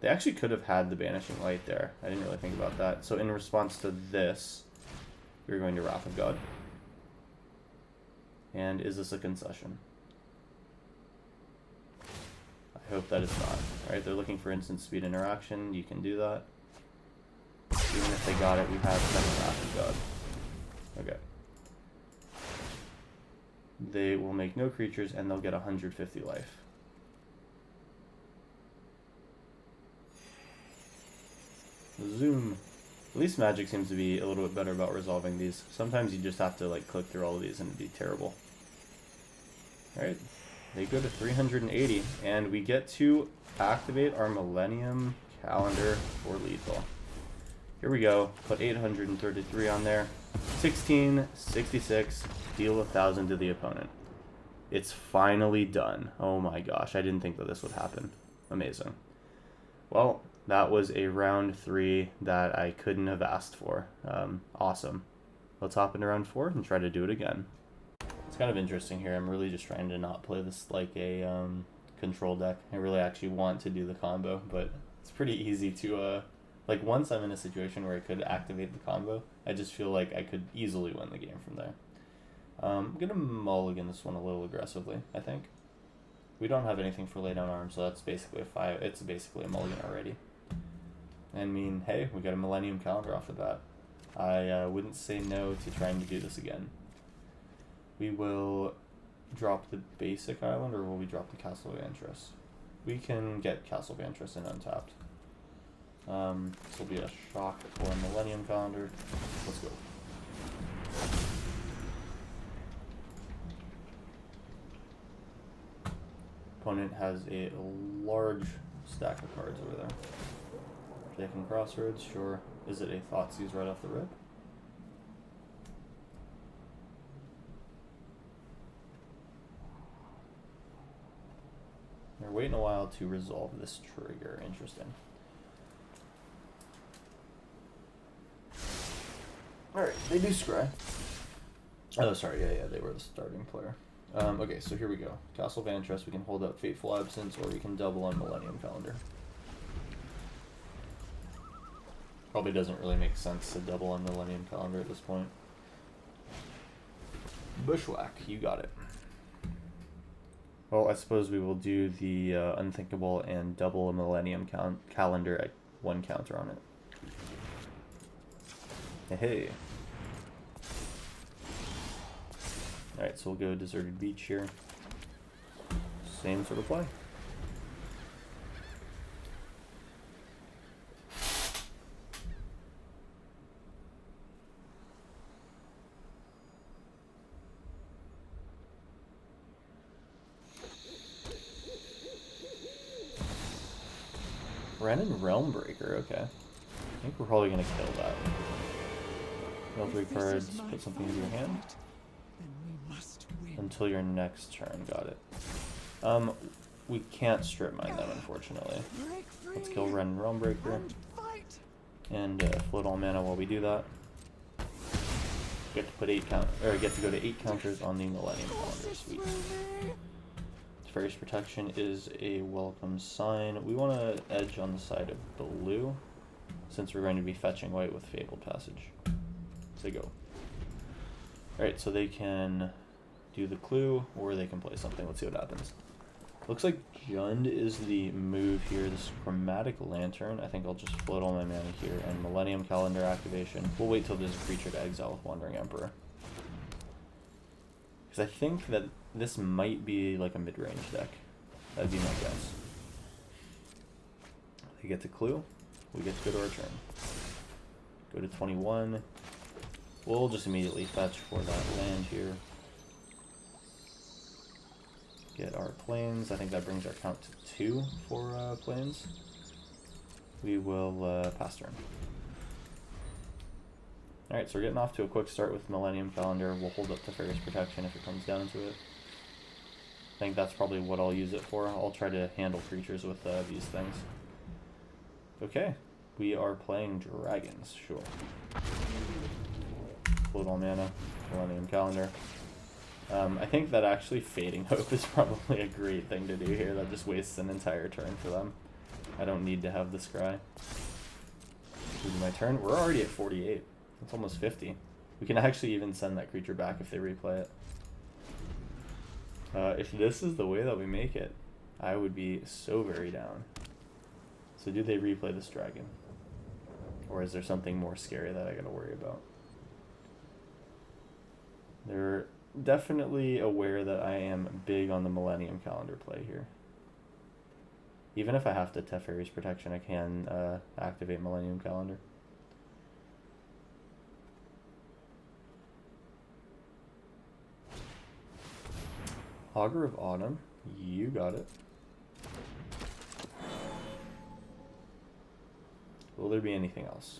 They actually could have had the Banishing Light there. I didn't really think about that. So in response to this, we're going to Wrath of God. And is this a concession? I hope that it's not. Alright, they're looking for instant speed interaction. You can do that. Even if they got it, we have 7 Wrath of God. Okay. They will make no creatures and they'll get 150 life. Zoom. At least Magic seems to be a little bit better about resolving these. Sometimes you just have to like click through all of these and it'd be terrible. Alright, they go to 380 and we get to activate our Millennium calendar for lethal. Here we go. Put 833 on there. 1666. Deal 1,000 to the opponent. It's finally done. Oh my gosh, I didn't think that this would happen. Amazing. Well, that was a round 3 that I couldn't have asked for. Awesome. Let's hop into round 4 and try to do it again. It's kind of interesting here. I'm really just trying to not play this like a control deck. I really actually want to do the combo, but it's pretty easy to like once I'm in a situation where I could activate the combo, I just feel like I could easily win the game from there. I'm gonna mulligan this one a little aggressively, I think. We don't have anything for lay down arms, so that's basically a 5. It's basically a mulligan already. I mean, hey, we got a Millennium calendar off the bat. I wouldn't say no to trying to do this again. We will drop the basic island, or will we drop the Castle of Vantress? We can get Castle of Vantress in untapped. This will be a shock for a Millennium calendar. Let's go. Opponent has a large stack of cards over there. Taking Crossroads, sure. Is it a Thoughtseize right off the rip? They're waiting a while to resolve this trigger. Interesting. Alright, they do scry. Oh, sorry, yeah, they were the starting player. Okay, so here we go. Castle Vantress, we can hold up Fateful Absence, or we can double on Millennium Calendar. Probably doesn't really make sense to double on Millennium Calendar at this point. Bushwhack, you got it. Well, I suppose we will do the Unthinkable and double a Millennium Calendar at 1 counter on it. Hey. Alright, so we'll go Deserted Beach here. Same sort of play. Ren and Realmbreaker, okay. I think we're probably going to kill that. Draw 3 cards, put something into your hand. Until your next turn, got it. We can't strip mine them, unfortunately. Let's kill Ren and Realmbreaker. And float all mana while we do that. Get to put get to go to 8 counters on the Millennium Calendar. Sweet. Teferi's Protection is a welcome sign. We want to edge on the side of blue, since we're going to be fetching white with Fabled Passage. So go. Alright, so they can do the clue, or they can play something. Let's see what happens. Looks like Jund is the move here. This Chromatic Lantern. I think I'll just float all my mana here, and Millennium Calendar activation. We'll wait till there's a creature to exile with Wandering Emperor. Because I think that this might be like a mid-range deck. That'd be my guess. They get to clue. We get to go to our turn. Go to 21. We'll just immediately fetch for that land here. Get our planes. I think that brings our count to 2 for planes. We will pass turn. Alright, so we're getting off to a quick start with Millennium Calendar. We'll hold up Teferi's Protection if it comes down to it. I think that's probably what I'll use it for. I'll try to handle creatures with these things. Okay, we are playing dragons, sure. Float all mana, Millennium Calendar. I think that actually Fading Hope is probably a great thing to do here. That just wastes an entire turn for them. I don't need to have the scry. Do my turn. We're already at 48. That's almost 50. We can actually even send that creature back if they replay it. If this is the way that we make it, I would be so very down. So do they replay this dragon? Or is there something more scary that I gotta worry about? They're definitely aware that I am big on the Millennium Calendar play here. Even if I have to Teferi's Protection, I can activate Millennium Calendar. Augur of Autumn, you got it. Will there be anything else?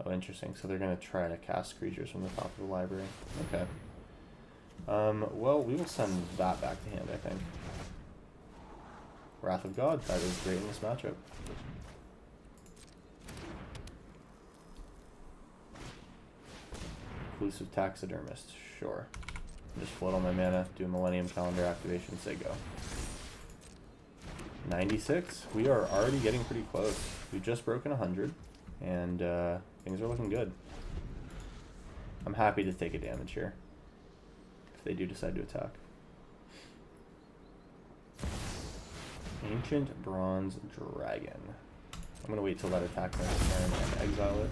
Oh, interesting. So they're going to try to cast creatures from the top of the library. Okay. Well, we will send that back to hand, I think. Wrath of God. That is great in this matchup. Inclusive Taxidermist. Sure. Just float all my mana, do a Millennium Calendar activation, say go. 96. We are already getting pretty close. We've just broken 100, and things are looking good. I'm happy to take a damage here, if they do decide to attack. Ancient Bronze Dragon. I'm going to wait till that attacks next turn and exile it.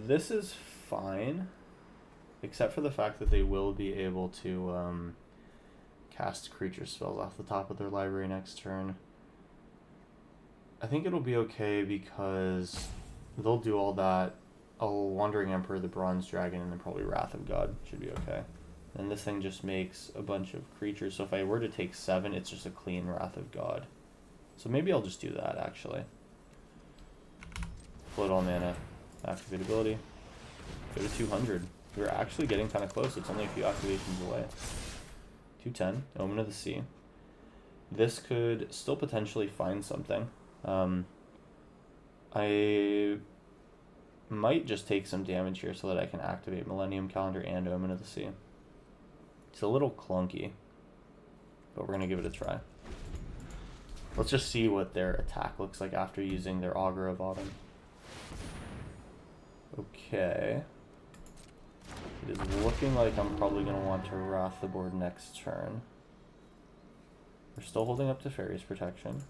This is fine, except for the fact that they will be able to cast creature spells off the top of their library next turn. I think it'll be okay because they'll do all that. A Wandering Emperor, the Bronze Dragon, and then probably Wrath of God should be okay. And this thing just makes a bunch of creatures, so if I were to take 7, it's just a clean Wrath of God. So maybe I'll just do that, actually. Float all mana, activate ability. Go to 200. We're actually getting kind of close. It's only a few activations away. 210, Omen of the Sea. This could still potentially find something. I might just take some damage here so that I can activate Millennium Calendar and Omen of the Sea. It's a little clunky, but we're going to give it a try. Let's just see what their attack looks like after using their Augur of Autumn. Okay. It is looking like I'm probably going to want to Wrath the board next turn. We're still holding up Teferi's Protection.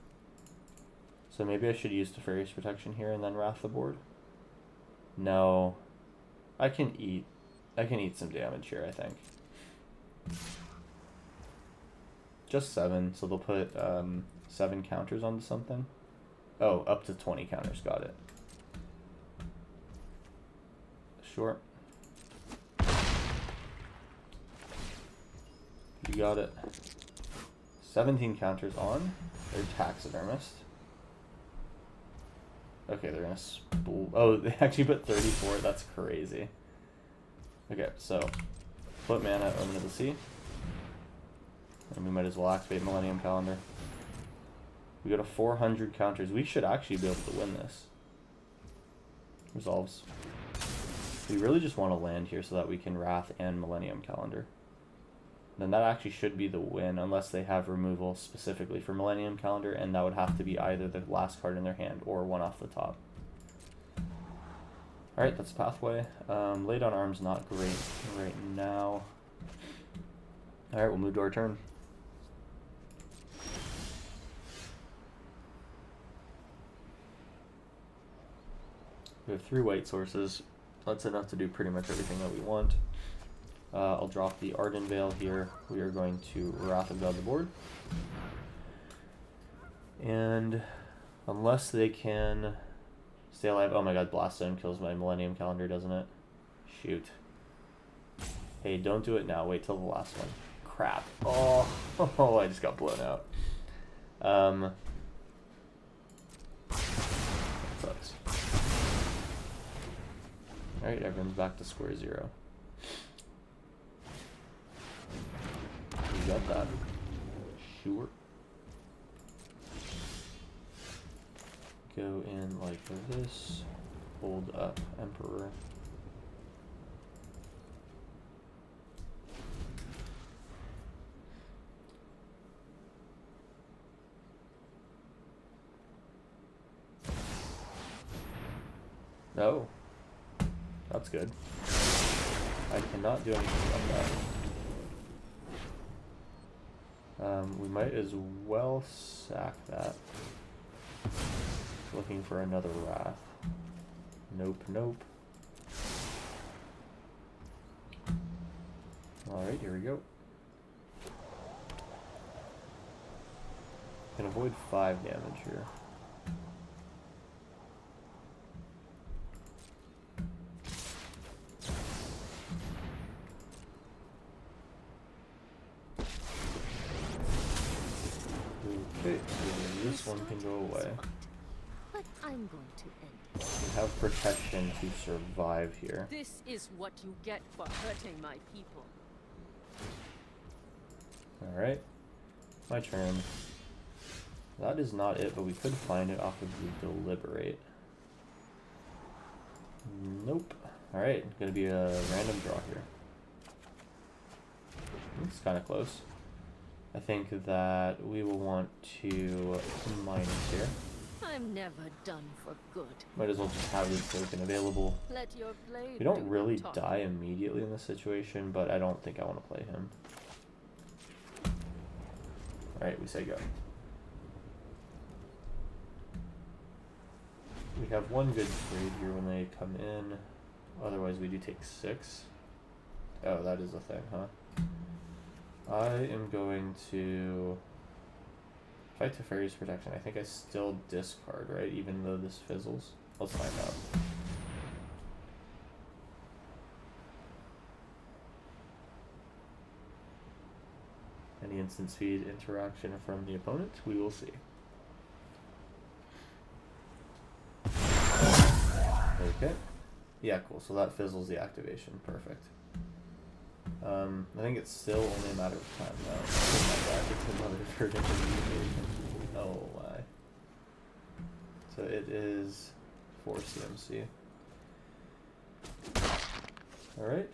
So maybe I should use Teferi's Protection here and then Wrath the board? No. I can eat some damage here, I think. Just 7, so they'll put 7 counters onto something. Oh, up to 20 counters, got it. Sure. You got it. 17 counters on. They're Taxidermist. Okay, they're gonna spool. Oh, they actually put 34. That's crazy. Okay, so put mana, Omen of the Sea. And we might as well activate Millennium Calendar. We go to 400 counters. We should actually be able to win this. Resolves. We really just want to land here so that we can Wrath and Millennium Calendar. Then that actually should be the win, unless they have removal specifically for Millennium Calendar, and that would have to be either the last card in their hand or one off the top. Alright, that's Pathway. Laid on Arm's not great right now. Alright, we'll move to our turn. We have 3 white sources. That's enough to do pretty much everything that we want. I'll drop the Arden Veil here. We are going to Wrath of God the board. And unless they can stay alive... Oh my god, Blaststone kills my Millennium Calendar, doesn't it? Shoot. Hey, don't do it now. Wait till the last one. Crap. Oh, I just got blown out. Sucks. Alright, everyone's back to square 0. You got that. Sure. Go in like this. Hold up Emperor. No. That's good. I cannot do anything about that. We might as well sack that. Looking for another Wrath. Nope, nope. Alright, here we go. Can avoid 5 damage here. Okay, so this one can go away. But I'm going to end. We have protection to survive here. This is what you get for hurting my people. Alright, my turn. That is not it, but we could find it off of the Deliberate. Nope. Alright, gonna be a random draw here. It's kind of close. I think that we will want to minus here. I'm never done for good. Might as well just have this token available. Let your blade We don't do really the talking. die immediately in this situation, but I don't think I want to play him. Alright, we say go. We have one good trade here when they come in. Otherwise, we do take 6. Oh, that is a thing, huh? I am going to fight Teferi's Protection. I think I still discard, right? Even though this fizzles. Let's find out. Any instant speed interaction from the opponent? We will see. Okay. Yeah, cool. So that fizzles the activation. Perfect. I think it's still only a matter of time now. Oh my god, it's another verdict activation. Oh my. So it is 4 CMC. Alright.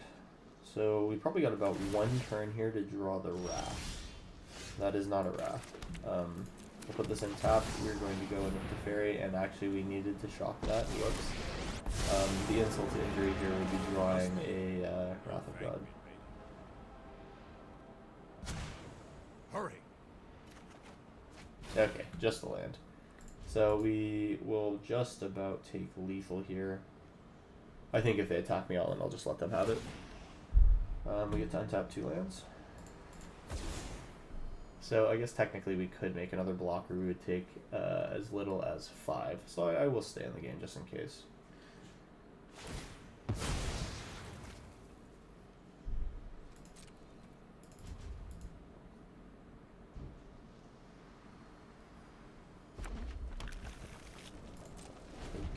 So we probably got about 1 turn here to draw the Wrath. That is not a Wrath. We'll put this in tap. We're going to go into Teferi, and actually we needed to shock that. Whoops. The insult to injury here would be drawing a Wrath of God. Hurry. Okay, just the land. So we will just about take lethal here. I think if they attack me all in, I'll just let them have it. We get to untap 2 lands. So I guess technically we could make another blocker. We would take as little as 5. So I will stay in the game just in case.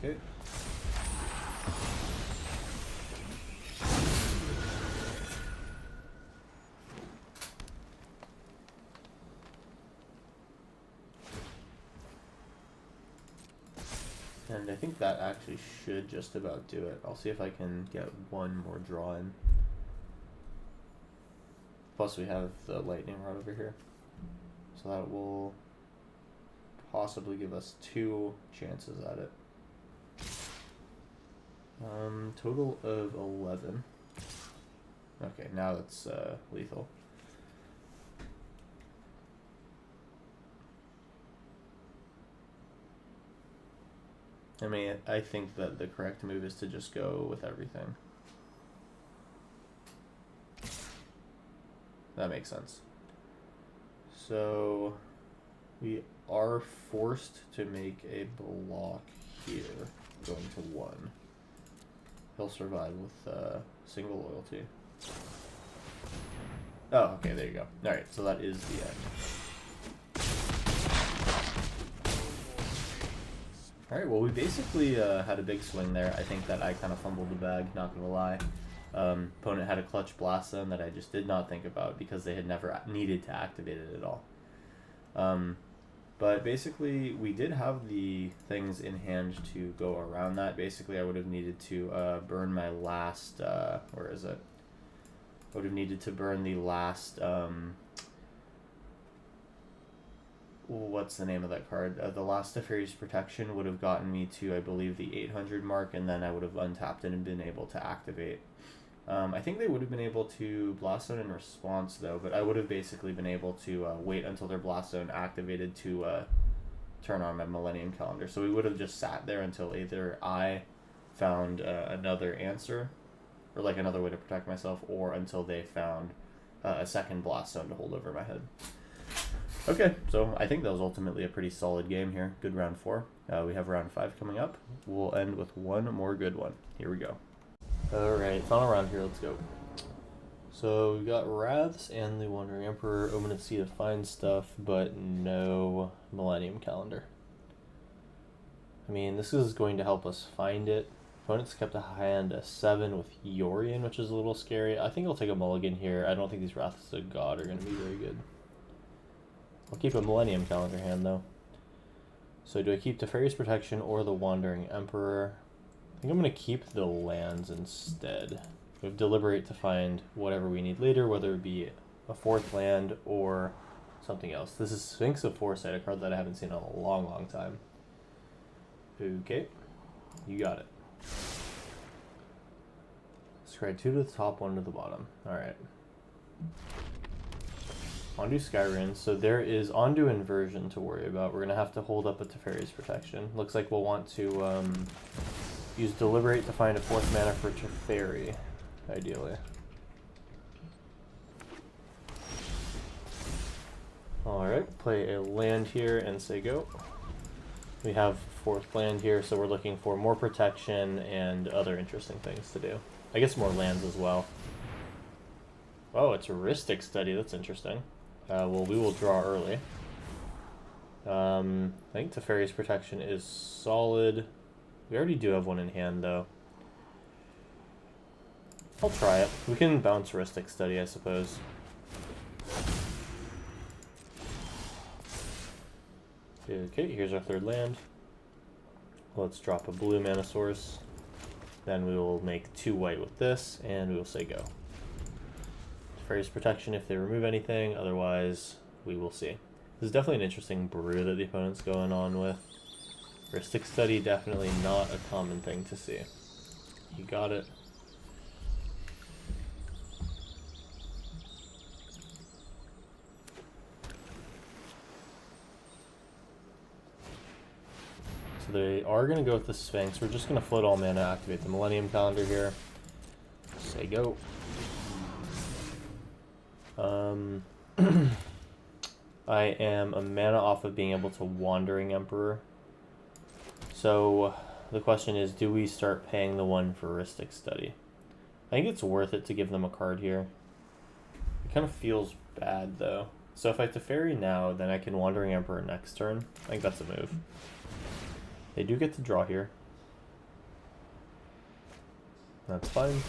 Okay. And I think that actually should just about do it. I'll see if I can get one more draw in. Plus we have the lightning rod over here. So that will possibly give us 2 chances at it. Total of 11. Okay, now it's lethal. I mean, I think that the correct move is to just go with everything. That makes sense. So we are forced to make a block here, going to 1. He'll survive with single loyalty. Oh, okay, there you go. Alright, so that is the end. Alright, well we basically had a big swing there. I think that I kind of fumbled the bag, not gonna lie. Opponent had a clutch blast zone that I just did not think about because they had never needed to activate it at all. But basically, we did have the things in hand to go around that. Basically, I would have needed to burn my last, where is it? I would have needed to burn the last, what's the name of that card? The last Teferi's Protection would have gotten me to, I believe, the 800 mark, and then I would have untapped it and been able to activate. I think they would have been able to blast zone in response though, but I would have basically been able to wait until their blast zone activated to turn on my Millennium calendar. So we would have just sat there until either I found another answer, or like another way to protect myself, or until they found a second blast zone to hold over my head. Okay, so I think that was ultimately a pretty solid game here. Good round 4. We have round 5 coming up. We'll end with one more good one. Here we go. Alright, final round here, let's go. So we've got Wraths and the Wandering Emperor, Omen of Sea to find stuff, but no Millennium Calendar. I mean, this is going to help us find it. Opponents kept a hand a 7 with Yorion, which is a little scary. I think I'll take a mulligan here. I don't think these Wraths of God are going to be very good. I'll keep a Millennium Calendar hand, though. So do I keep Teferi's Protection or the Wandering Emperor? I think I'm going to keep the lands instead. We have Deliberate to find whatever we need later, whether it be a 4th land or something else. This is Sphinx of Foresight, a card that I haven't seen in a long, long time. Okay, you got it. Scry 2 to the top, 1 to the bottom. Alright. Ondu Skyrim. So there is Ondu Inversion to worry about. We're going to have to hold up a Teferi's Protection. Looks like we'll want to use Deliberate to find a 4th mana for Teferi, ideally. Alright, play a land here and say go. We have 4th land here, so we're looking for more protection and other interesting things to do. I guess more lands as well. Oh, it's a Heuristic Study. That's interesting. Well, we will draw early. I think Teferi's Protection is solid. We already do have one in hand, though. I'll try it. We can bounce Heuristic Study, I suppose. Okay, here's our 3rd land. Let's drop a blue mana source. Then we will make 2 white with this, and we will say go. Teferi's Protection if they remove anything, otherwise we will see. This is definitely an interesting brew that the opponent's going on with. Heuristic Study, definitely not a common thing to see. You got it. So they are going to go with the Sphinx. We're just going to float all mana, activate the Millennium Calendar here. Say go. I am a mana off of being able to Wandering Emperor. So the question is, do we start paying the 1 for Heuristic Study? I think it's worth it to give them a card here. It kind of feels bad, though. So if I Teferi now, then I can Wandering Emperor next turn. I think that's a move. They do get to draw here. That's fine.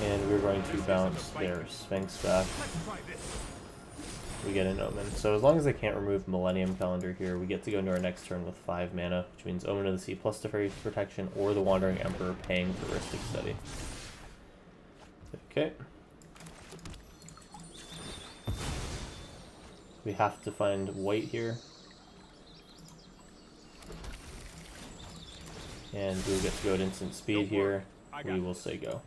And we're going to bounce their Sphinx back. We get an Omen. So as long as they can't remove Millennium Calendar here, we get to go into our next turn with 5 mana, which means Omen of the Sea plus Teferi's Protection or the Wandering Emperor paying for Heuristic Study. Okay. We have to find white here. And we'll get to go at instant speed here. We will say go.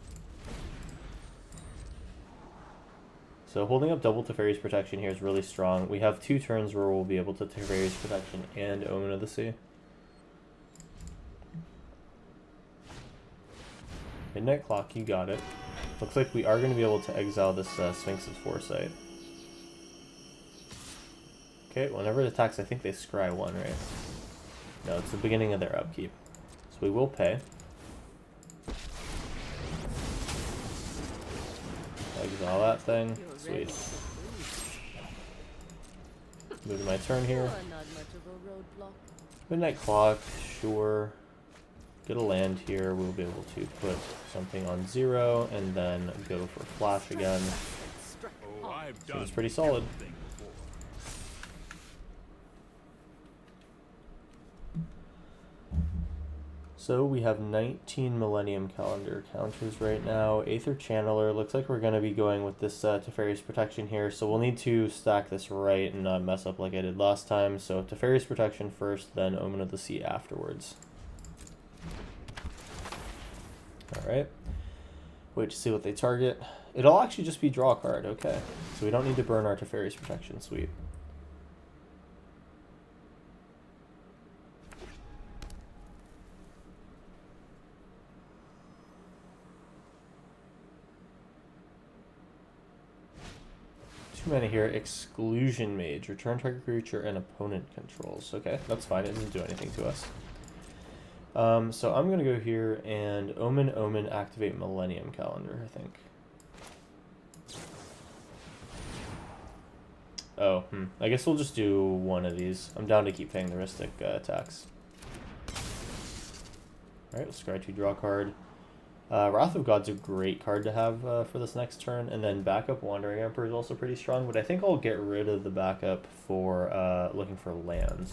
So holding up double Teferi's Protection here is really strong. We have 2 turns where we'll be able to Teferi's Protection and Omen of the Sea. Midnight Clock, you got it. Looks like we are going to be able to exile this Sphinx of Foresight. Okay, whenever it attacks, I think they scry 1, right? No, it's the beginning of their upkeep. So we will pay. Exile that thing. Sweet. Move to my turn here. Midnight Clock, sure. Get a land here. We'll be able to put something on 0 and then go for flash again. Seems pretty solid. So we have 19 Millennium Calendar counters right now. Aether Channeler, looks like we're going to be going with this Teferi's Protection here, so we'll need to stack this right and not mess up like I did last time. So Teferi's Protection first, then Omen of the Sea afterwards. Alright. Wait to see what they target. It'll actually just be draw a card, okay. So we don't need to burn our Teferi's Protection, sweet. Too many here. Exclusion Mage. Return target creature and opponent controls. Okay, that's fine. It doesn't do anything to us. So I'm going to go here and Omen, activate Millennium Calendar, I think. Oh, I guess we'll just do one of these. I'm down to keep paying the Ristic attacks. Alright, let's scry 2, draw a card. Wrath of God's a great card to have for this next turn, and then backup Wandering Emperor is also pretty strong, but I think I'll get rid of the backup for looking for lands.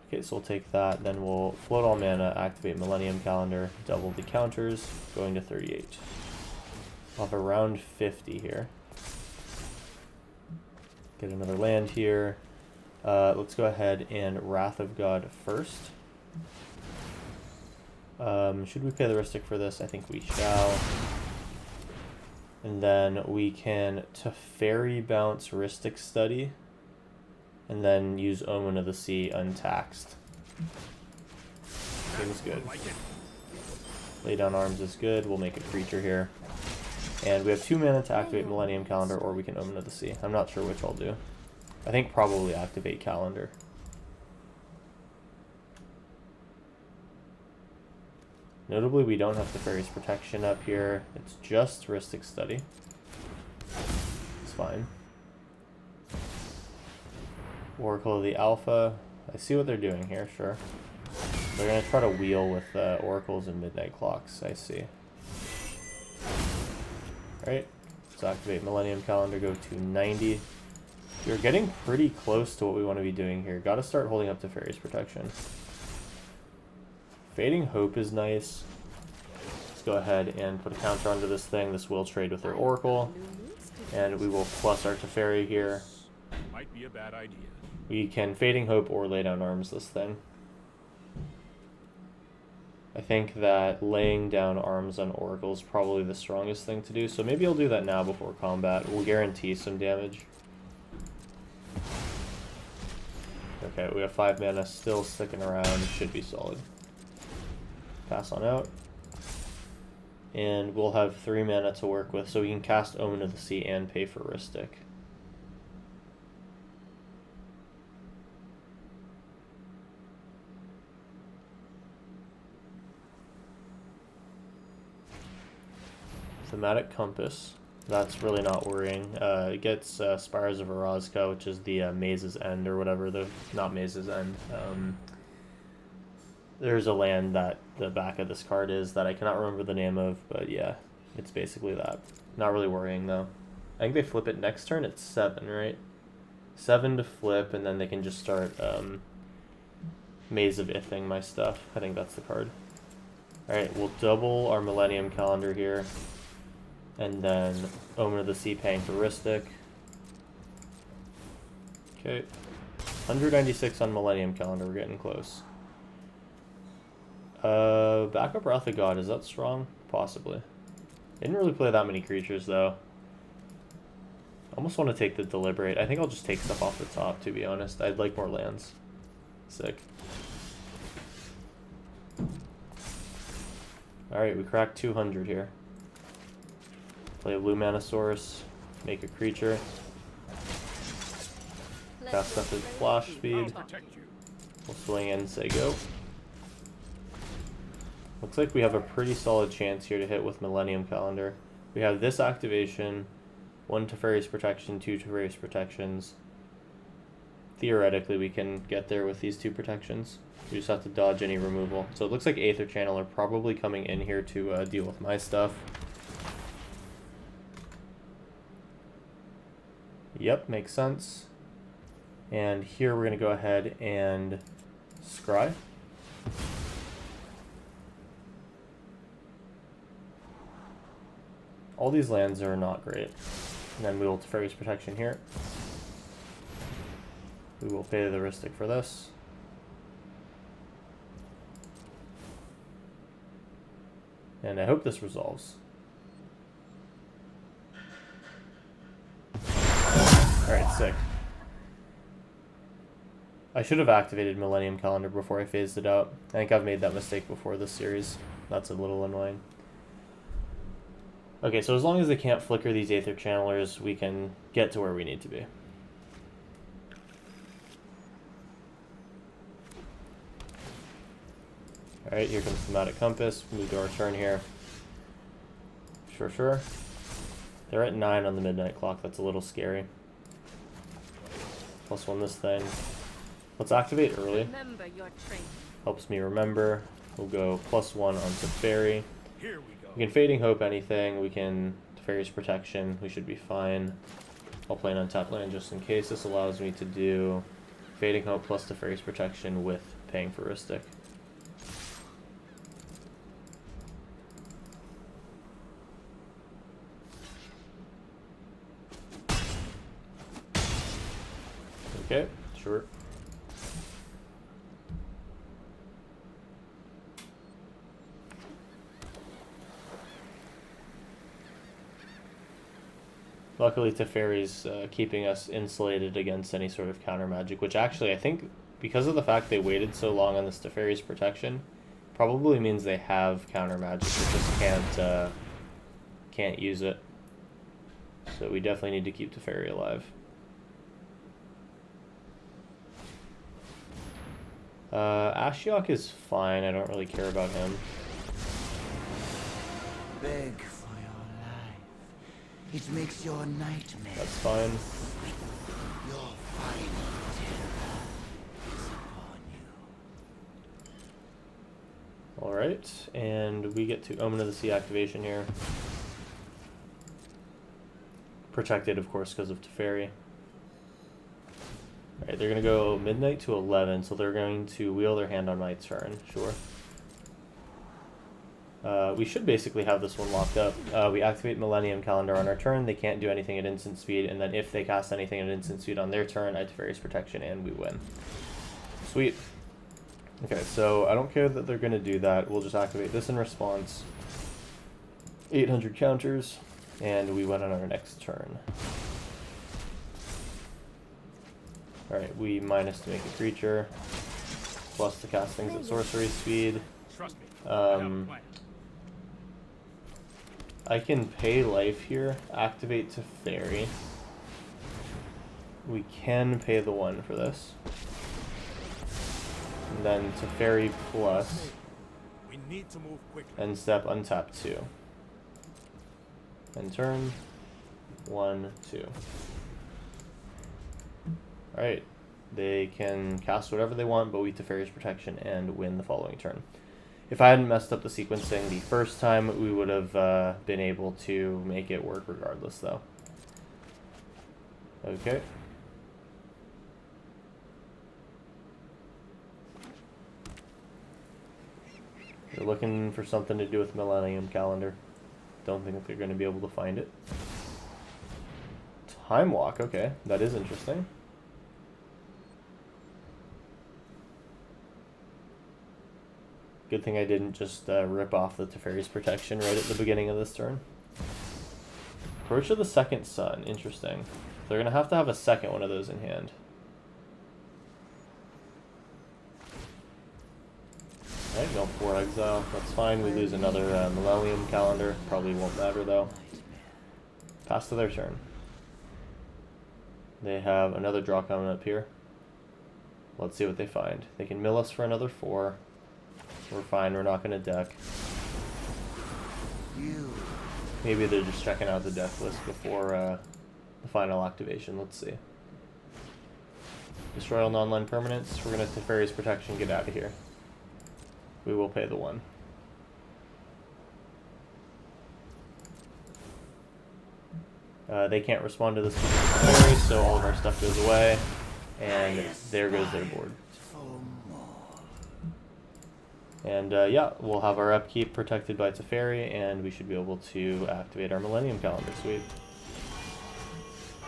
Okay, so we'll take that, then we'll float all mana, activate Millennium Calendar, double the counters, going to 38. I'll have around 50 here. Get another land here. Let's go ahead and Wrath of God first. Should we pay the Ristic for this? I think we shall. And then we can Teferi bounce Ristic Study. And then use Omen of the Sea untaxed. Seems good. Lay down arms is good. We'll make a creature here. And we have 2 mana to activate Millennium Calendar, or we can Omen of the Sea. I'm not sure which I'll do. I think probably activate Calendar. Notably, we don't have Teferi's Protection up here. It's just Ristic Study. It's fine. Oracle of the Alpha. I see what they're doing here, sure. They're going to try to wheel with Oracles and Midnight Clocks, I see. Alright, let's activate Millennium Calendar, go to 90. You're getting pretty close to what we want to be doing here. Gotta start holding up Teferi's Protection. Fading Hope is nice. Let's go ahead and put a counter onto this thing. This will trade with their Oracle. And we will plus our Teferi here. Might be a bad idea. We can Fading Hope or lay down arms this thing. I think that laying down arms on Oracle is probably the strongest thing to do, so maybe I'll do that now before combat. We'll guarantee some damage. Okay, we have 5 mana still sticking around. Should be solid. Pass on out. And we'll have 3 mana to work with, so we can cast Omen of the Sea and pay for Ristic. Thematic Compass. That's really not worrying. It gets Spires of Erazka, which is the Maze's End or whatever. Not Maze's End. There's a land that the back of this card is that I cannot remember the name of, but yeah, it's basically that. Not really worrying though. I think they flip it next turn. It's 7, right? 7 to flip, and then they can just start Maze of Ithing my stuff. I think that's the card. Alright, we'll double our Millennium Calendar here. And then Omen of the Sea paying for Ristic. Okay. 196 on Millennium Calendar, we're getting close. Backup Wrath of God, is that strong? Possibly. Didn't really play that many creatures though. Almost want to take the Deliberate. I think I'll just take stuff off the top, to be honest. I'd like more lands. Sick. Alright, we cracked 200 here. Play a Blue Mana Source, make a creature. Cast stuff at Flash Speed. We'll swing in and say go. Looks like we have a pretty solid chance here to hit with Millennium Calendar. We have this activation, 1 Teferi's Protection, 2 Teferi's Protections. Theoretically, we can get there with these 2 protections. We just have to dodge any removal. So it looks like Aether Channel are probably coming in here to deal with my stuff. Yep, makes sense. And here we're going to go ahead and scry. All these lands are not great. And then we will Teferi's Protection here. We will pay the Ristic for this. And I hope this resolves. Alright, sick. I should have activated Millennium Calendar before I phased it out. I think I've made that mistake before this series. That's a little annoying. Okay, so as long as they can't flicker these Aether Channelers, we can get to where we need to be. Alright, here comes Thematic Compass. Move to our turn here. Sure. They're at 9 on the Midnight Clock. That's a little scary. +1 this thing. Let's activate early. Remember your training. Helps me remember. We'll go +1 on Teferi. Here we go. We can Fading Hope anything. We can Teferi's Protection. We should be fine. I'll play an untapped land just in case. This allows me to do Fading Hope plus Teferi's Protection with paying for Ristic. Okay, sure. Luckily, Teferi's keeping us insulated against any sort of counter magic, which actually I think, because of the fact they waited so long on this Teferi's Protection, probably means they have counter magic, but just can't use it. So we definitely need to keep Teferi alive. Ashiok is fine. I don't really care about him. Beg for your life. It makes your nightmare. That's fine. Your final terror is upon you. Alright, and we get to Omen of the Sea activation here. Protected, of course, because of Teferi. Alright, they're going to go midnight to 11, so they're going to wheel their hand on my turn, sure. We should basically have this one locked up. We activate Millennium Calendar on our turn, they can't do anything at instant speed, and then if they cast anything at instant speed on their turn, I Teferi's Protection, and we win. Sweet. Okay, so I don't care that they're going to do that, we'll just activate this in response. 800 counters, and we win on our next turn. Alright, we minus to make a creature, plus to cast things at sorcery speed. Trust me. I have a plan. I can pay life here, activate Teferi. We can pay the 1 for this. And then Teferi plus, We need to move quickly. and step untap 2. And turn 1, 2. Alright, they can cast whatever they want, but we Teferi's Protection and win the following turn. If I hadn't messed up the sequencing the first time, we would have been able to make it work regardless, though. Okay. They're looking for something to do with Millennium Calendar. Don't think they're going to be able to find it. Time Walk, okay, that is interesting. Good thing I didn't just rip off the Teferi's Protection right at the beginning of this turn. Approach of the Second Sun, interesting. They're going to have a second one of those in hand. Alright, go 4 exile, that's fine. We lose another Millennium Calendar, probably won't matter though. Pass to their turn. They have another draw coming up here. Let's see what they find. They can mill us for another 4. We're fine, we're not going to deck. Maybe they're just checking out the deck list before the final activation. Let's see. Destroy all non-land permanents. We're going to Teferi's Protection, get out of here. We will pay the 1. They can't respond to this Teferi, so all of our stuff goes away. And there goes their board. And yeah, we'll have our upkeep protected by Teferi, and we should be able to activate our Millennium Calendar. Sweet.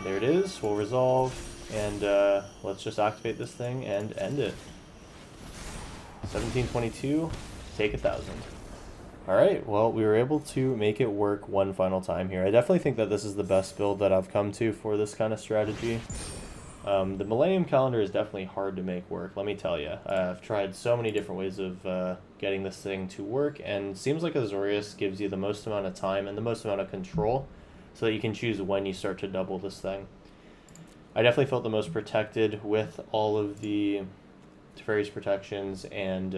There it is. We'll resolve, and let's just activate this thing and end it. 1722, take 1,000. Alright, well, we were able to make it work one final time here. I definitely think that this is the best build that I've come to for this kind of strategy. The Millennium Calendar is definitely hard to make work, let me tell you. I've tried so many different ways of getting this thing to work, and it seems like Azorius gives you the most amount of time and the most amount of control so that you can choose when you start to double this thing. I definitely felt the most protected with all of the Teferi's Protections and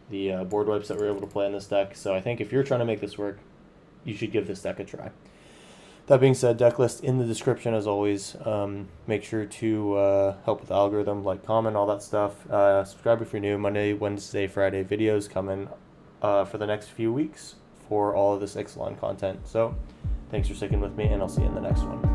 the board wipes that we're able to play in this deck, so I think if you're trying to make this work, you should give this deck a try. That being said, deck list in the description as always. Make sure to help with the algorithm, like, comment, all that stuff. Subscribe if you're new. Monday, Wednesday, Friday videos coming for the next few weeks for all of this Ixalan content. So thanks for sticking with me, and I'll see you in the next one.